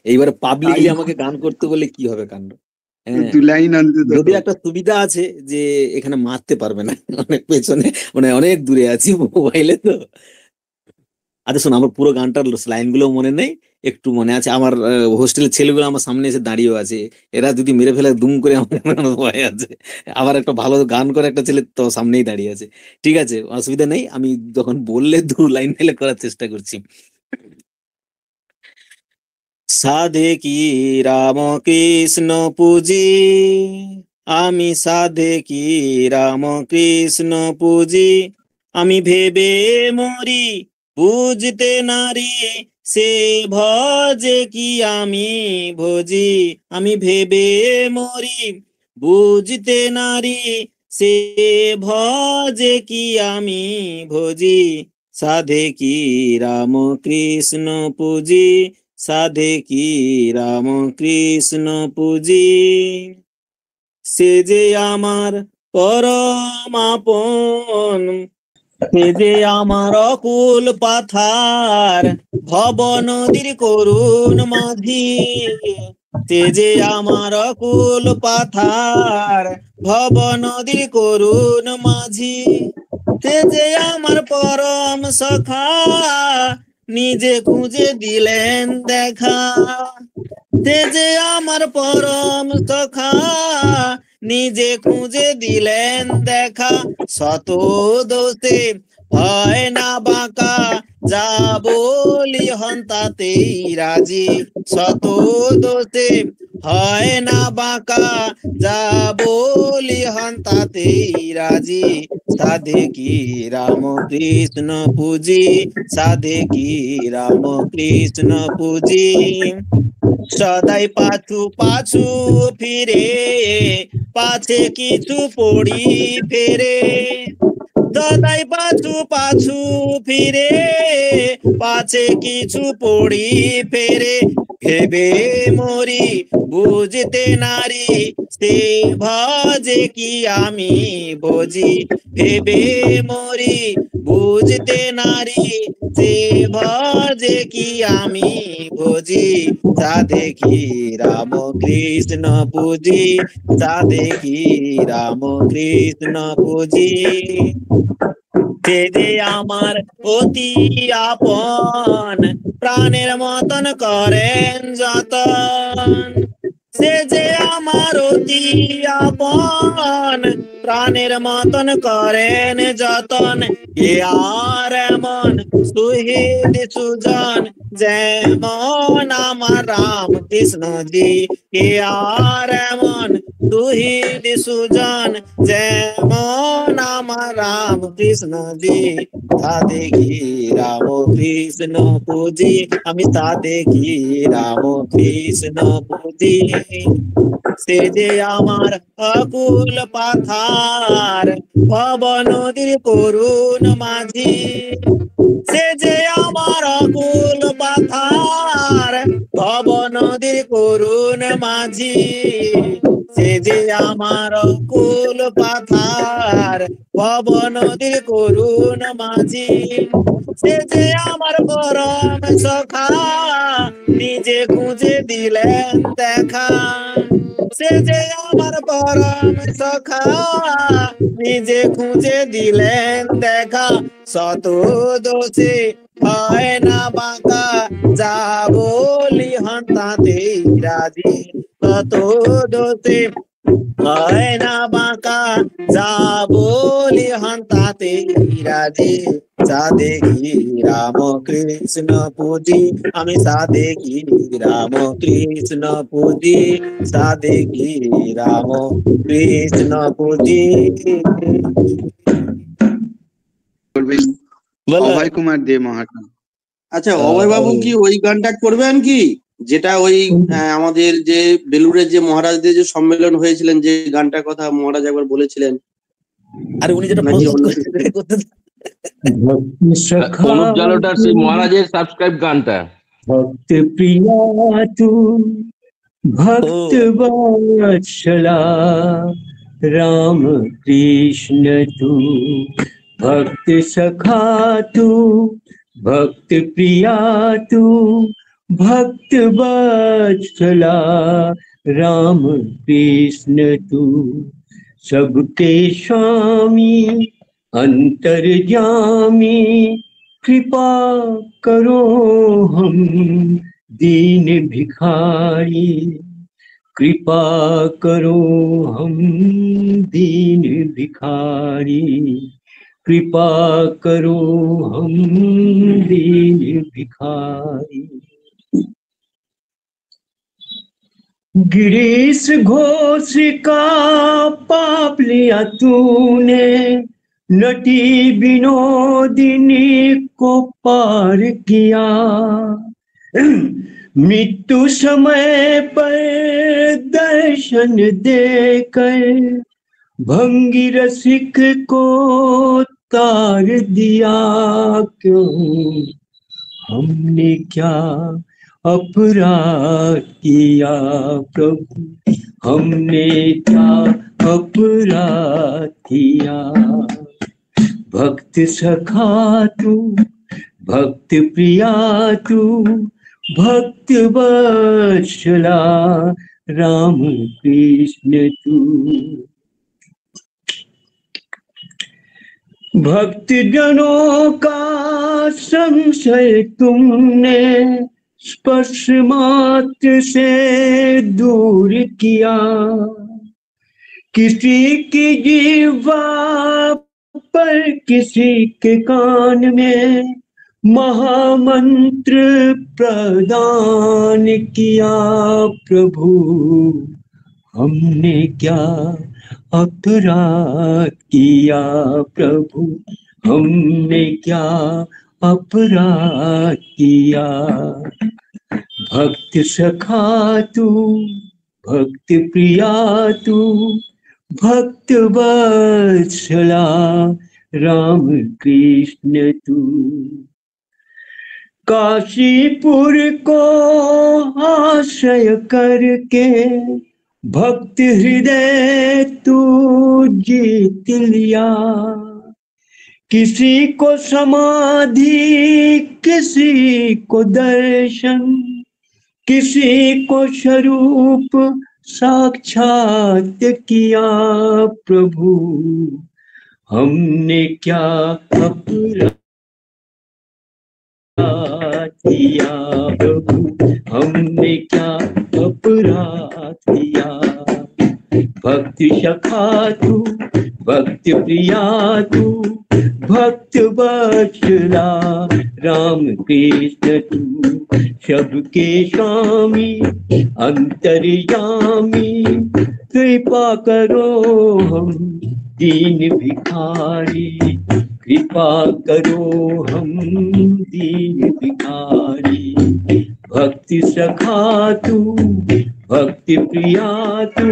Speaker 2: এইবারে পাবলিকলি আমাকে গান করতে বলে কি হবে কাণ্ড। হ্যাঁ,
Speaker 14: দু লাইন অন্তত।
Speaker 2: যদিও একটা সুবিধা আছে যে এখানে মারতে পারবে না, অনেক পেছনে, মানে অনেক দূরে আছি মোবাইলে তো। আচ্ছা শোনো, আমার পুরো গানটার লাইন গুলো মনে নেই, একটু মনে আছে। আমার হোস্টেলের ছেলেগুলো আমার সামনে এসে দাঁড়িয়েও আছে, এরা যদি মেরে ফেলে দুম করে আমার ভয় আছে। আবার একটা ভালো গান করে একটা ছেলে তো সামনেই দাঁড়িয়ে আছে। ঠিক আছে, অসুবিধা নেই, আমি যখন বললে 2 লাইন ফেলে করার চেষ্টা করছি। সাধে কি রাম কৃষ্ণ পুজি, আমি সাধে কি রাম কৃষ্ণ পুজি, আমি ভেবে মরি বুঝতে নারী, সে ভজে কি আমি ভজি, আমি ভেবে মরি বুঝতে নারী, সে ভজে কি আমি ভজি, সাধে কি রাম কৃষ্ণ পুজি, সাধে কি রাম কৃষ্ণ পুজি, সে যে আমার পরম আপন, সে যে আমার অকুল পাথার, ভব নদীর করুণ মাঝি, সে যে আমার অকুল পাথার, ভব নদীর করুণ মাঝি, সে যে আমার পরম সখা, নিজে খুঁজে দিলেন দেখা, সে যে আমার পরম সখা, নিজে খুঁজে দিলেন দেখা, শত দোষে হয় না বাঁকা, যা বলি হন তাতেই রাজি, শত দোষে হয় না বাঁকা, যা বলি হন তাতেই রাজি, সাধে কি রাম কৃষ্ণ পুজি, সাধে কি রাম কৃষ্ণ পুজি, সদাই পাছু পাছু ফিরে, পাছে কিছু পড়ি ফেরে, সদাই পাছু পাছু ফিরে, পাছে কিছু পড়ি ফেরে, ভেবে মরি বুঝতে নারী, সে ভজে কি আমি ভজি, ভেবে মরি বুঝতে নারী, সে ভজে কি আমি ভজি, সাধে কি রাম কৃষ্ণ পুজি, সাধে কি রাম কৃষ্ণ পুজি, সে যে আমার অতি আপন, প্রাণের মতন করেন যতন, সে যে আমার অতি আপন, প্রাণের মতন করেন যতন, এ আর এমন সুহৃদ সুজন, যেমন আমার রাম কৃষ্ণ জি, এ আর এমন সুহৃদ সুজন, যেমন আমার রাম কৃষ্ণ জি, সাধে কি রাম কৃষ্ণ পুজি, আমি সাধে কি রাম কৃষ্ণ পুজি, সে যে আমার অকুল পাথার, ভব নদীর করুণ মাঝি, সে যে আমার অকুল পাথার, ভব নদীর করুণ মাঝি, সে যে আমার অকুল পাথার, ভব নদীর করুণ মাঝি, সে যে আমার পরম সখা, নিজে খুঁজে দিলেন দেখা, সে যে আমার পরম সখা, নিজে খুঁজে দিলেন দেখা, শত দোষে হয় না বাঁকা, যা বলি হন তাতেই রাজি, শত দোষে হয় না বাঁকা, যা বলি হন তাতেই রাজি। সাদেকি রাম কৃষ্ণ পুজি, আমি সাদেকি রাম কৃষ্ণ পুজি, সাদেকি রাম কৃষ্ণ পুজি।
Speaker 14: অভয় কুমার দে মহারাজ।
Speaker 15: আচ্ছা, অভয় বাবু কি ওই গানটা করবেন কি, যেটা ওই আমাদের যে বেলুড়ের যে মহারাজদের যে সম্মেলন হয়েছিলেন, যে গানটার কথা মহারাজ একবার বলেছিলেন?
Speaker 2: আর উনি যেটা
Speaker 6: অনুপ জালোটার সেই মহারাজের সাবস্ক্রাইব গানটা,
Speaker 16: ভক্ত প্রিয়া তু ভক্ত বৎসলা, রাম কৃষ্ণ তু ভক্ত সখা তু भक्त प्रिया तू भक्त वत्सला, राम कृष्ण तू सबके स्वामी अंतर्यामी, कृपा करो हम दीन भिखारी, कृपा करो हम दीन भिखारी, कृपा करो हम दीन भिखारी। गिरीश घोष का पाप लिया तूने, नटी विनोदिनी को पार किया, मृत्यु समय पर दर्शन देकर भंगी रसिक को तार दिया। क्यों हमने क्या अपराध किया प्रभु, हमने क्या अपराध किया। भक्त सखा तू भक्त प्रिया तू भक्त वत्सला, राम कृष्ण तू। भक्त जनों का संशय तुमने स्पर्श मात्र से दूर किया, किसी की जीवा पर किसी के कान में महामंत्र प्रदान किया। प्रभु हमने क्या अपराध किया प्रभु, हमने क्या अपराध किया। भक्त सखा तू भक्त प्रिया तू भक्त वत्सला, राम कृष्ण तू। काशीपुर को आश्रय करके भक्त हृदय तू जीत लिया, किसी को समाधि किसी को दर्शन, किसी को स्वरूप साक्षात किया। प्रभु हमने क्या अपराध किया प्रभु, हमने क्या अपराध किया। भक्ति सखा तू भक्त प्रिया तू भक्त वत्सला, राम कृष्ण तू सबके स्वामी अंतर्यामी, कृपा करो हम दीन भिखारी, कृपा करो हम दीन भिखारी। भक्ति सखा तू भक्ति प्रिया तू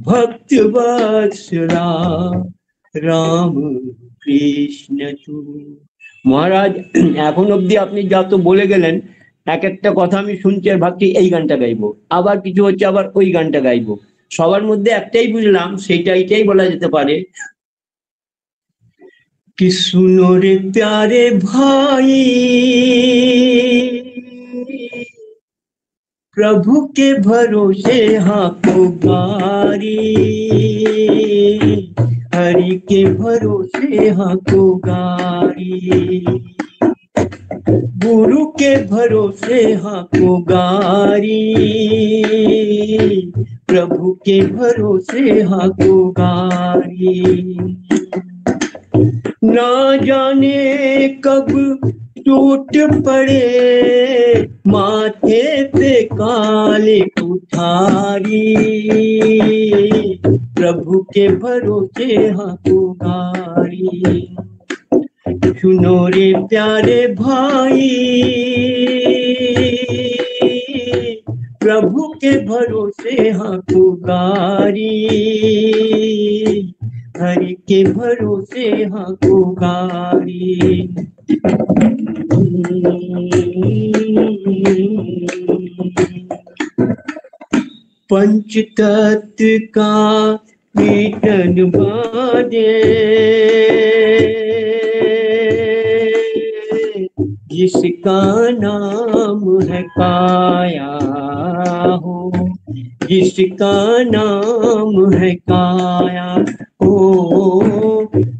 Speaker 16: भक्त वत्सला, राम কৃষ্ণ তু। মহারাজ এখন অব্দি আপনি যা তো বলে গেলেন, এক একটা কথা আমি শুনছি আর ভাবছি এই গানটা গাইবো, আবার কিছু হচ্ছে আবার ওই গানটা গাইবো। সবার মধ্যে একটাই বুঝলাম, সেইটাই বলা যেতে পারে कि सुनो रे प्यारे भाई, प्रभु के भरोसे हाँ पुकारी, हरि के भरोसे हाको गाड़ी, गुरु के भरोसे हाको गाड़ी, प्रभु के भरोसे हाको गाड़ी। ना जाने कब टूट पड़े माथे पे काले कुठारी, प्रभु के भरोसे हाको गाड़ी। सुनो रे प्यारे भाई, प्रभु के भरोसे हाको गाड़ी, हरि के भरोसे हाको गाड़ी। पंच तत्व का कीर्तन बाजे, जिसका नाम है काया हो, जिसका नाम है काया हो,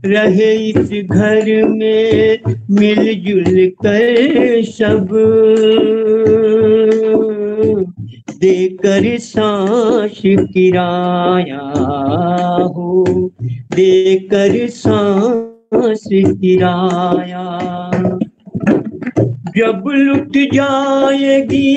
Speaker 16: रहे इस घर में मिलजुल कर सब, देकर सांस किराया हो, देकर सांस किराया। जब लुट जाएगी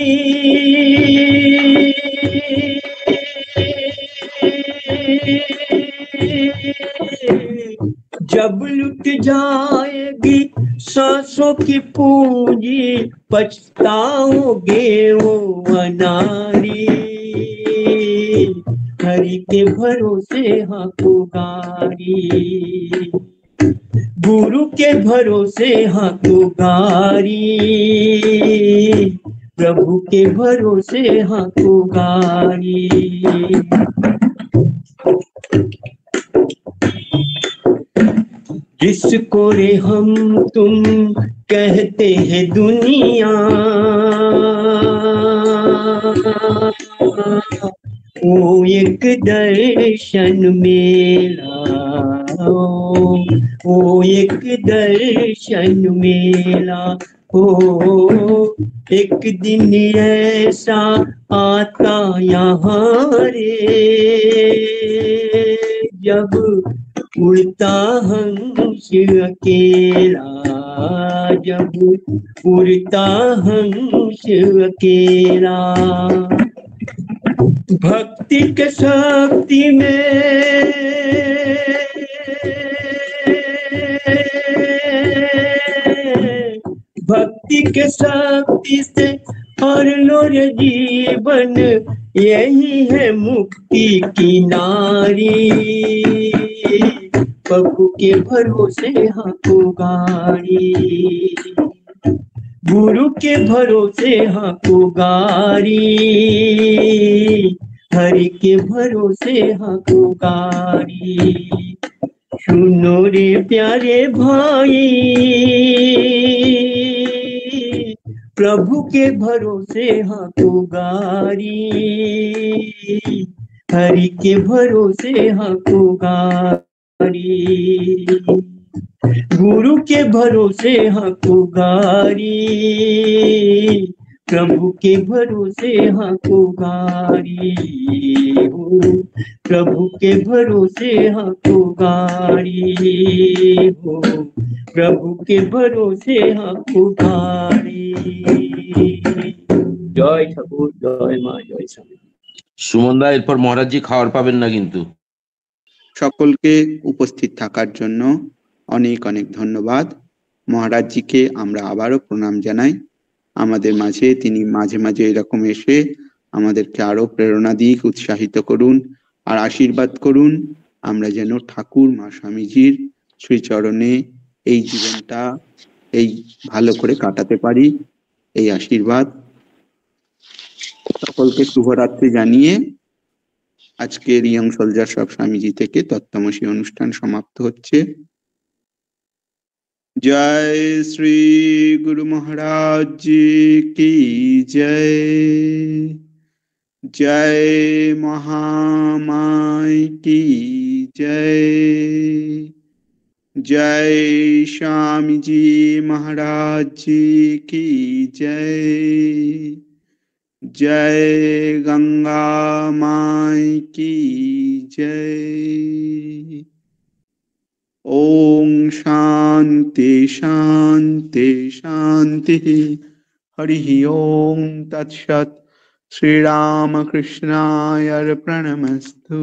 Speaker 16: जब लुट जाएगी सांसों की पूंजी, पछताओगे वो अनारी, हरि के भरोसे हाको गाड़ी, गुरु के भरोसे हाको गाड़ी, प्रभु के भरोसे हाको गाड़ी। जिसको रे हम तुम कहते हैं दुनिया, वो एक दर्शन मेला, वो एक दर्शन मेला हो। एक दिन ऐसा आता यहाँ रे, जब उड़ता हंस अकेला, जब उड़ता हंस अकेला। भक्ति के शक्ति में भक्ति के शक्ति से हर लो रे जीवन, यही है मुक्ति की नारी, प्रभु के भरोसे हाको गाड़ी, गुरु के भरोसे हाको गाड़ी, हरि के भरोसे हाको गाड़ी। सुनो रे प्यारे भाई, प्रभु के भरोसे हाको गाड़ी, हरि के भरोसे हाको गाड़ी, गुरु के भरोसे हाको गाड़ी, प्रभु के भरोसे हाको गाड़ी, प्रभु के भरोसे हाको गाड़ी हो, प्रभु के भरोसे हाको गाड़ी। জয় ঠাকুর, জয় মা, জয় স্বামী।
Speaker 6: সুমন দা, এরপর মহারাজজি খাওয়ার পাবেন না কিন্তু।
Speaker 14: সকলকে উপস্থিত থাকার জন্য অনেক অনেক ধন্যবাদ। মহারাজজিকে আমরা আবারও প্রণাম জানাই। আমাদের মাঝে তিনি মাঝে মাঝে এরকম এসে আমাদেরকে আরো প্রেরণা দিক, উৎসাহিত করুন আর আশীর্বাদ করুন, আমরা যেন ঠাকুর মা স্বামীজির শ্রীচরণে এই জীবনটা এই ভালো করে কাটাতে পারি, এই আশীর্বাদ। সকলকে শুভরাত্রি জানিয়ে আজকের ইয়ং সোলজার সব স্বামীজি থেকে তত্ত্বমসী অনুষ্ঠান সমাপ্ত হচ্ছে। जय श्री गुरु महाराज जी की जय, जय महामाई की जय। जय स्वामी जी महाराज जी की जय। जय गंगा माई की जय। ओम शांति शांति शांति। हरि ओम तत्सत्। श्री राम कृष्णाय अर्पणमस्तु।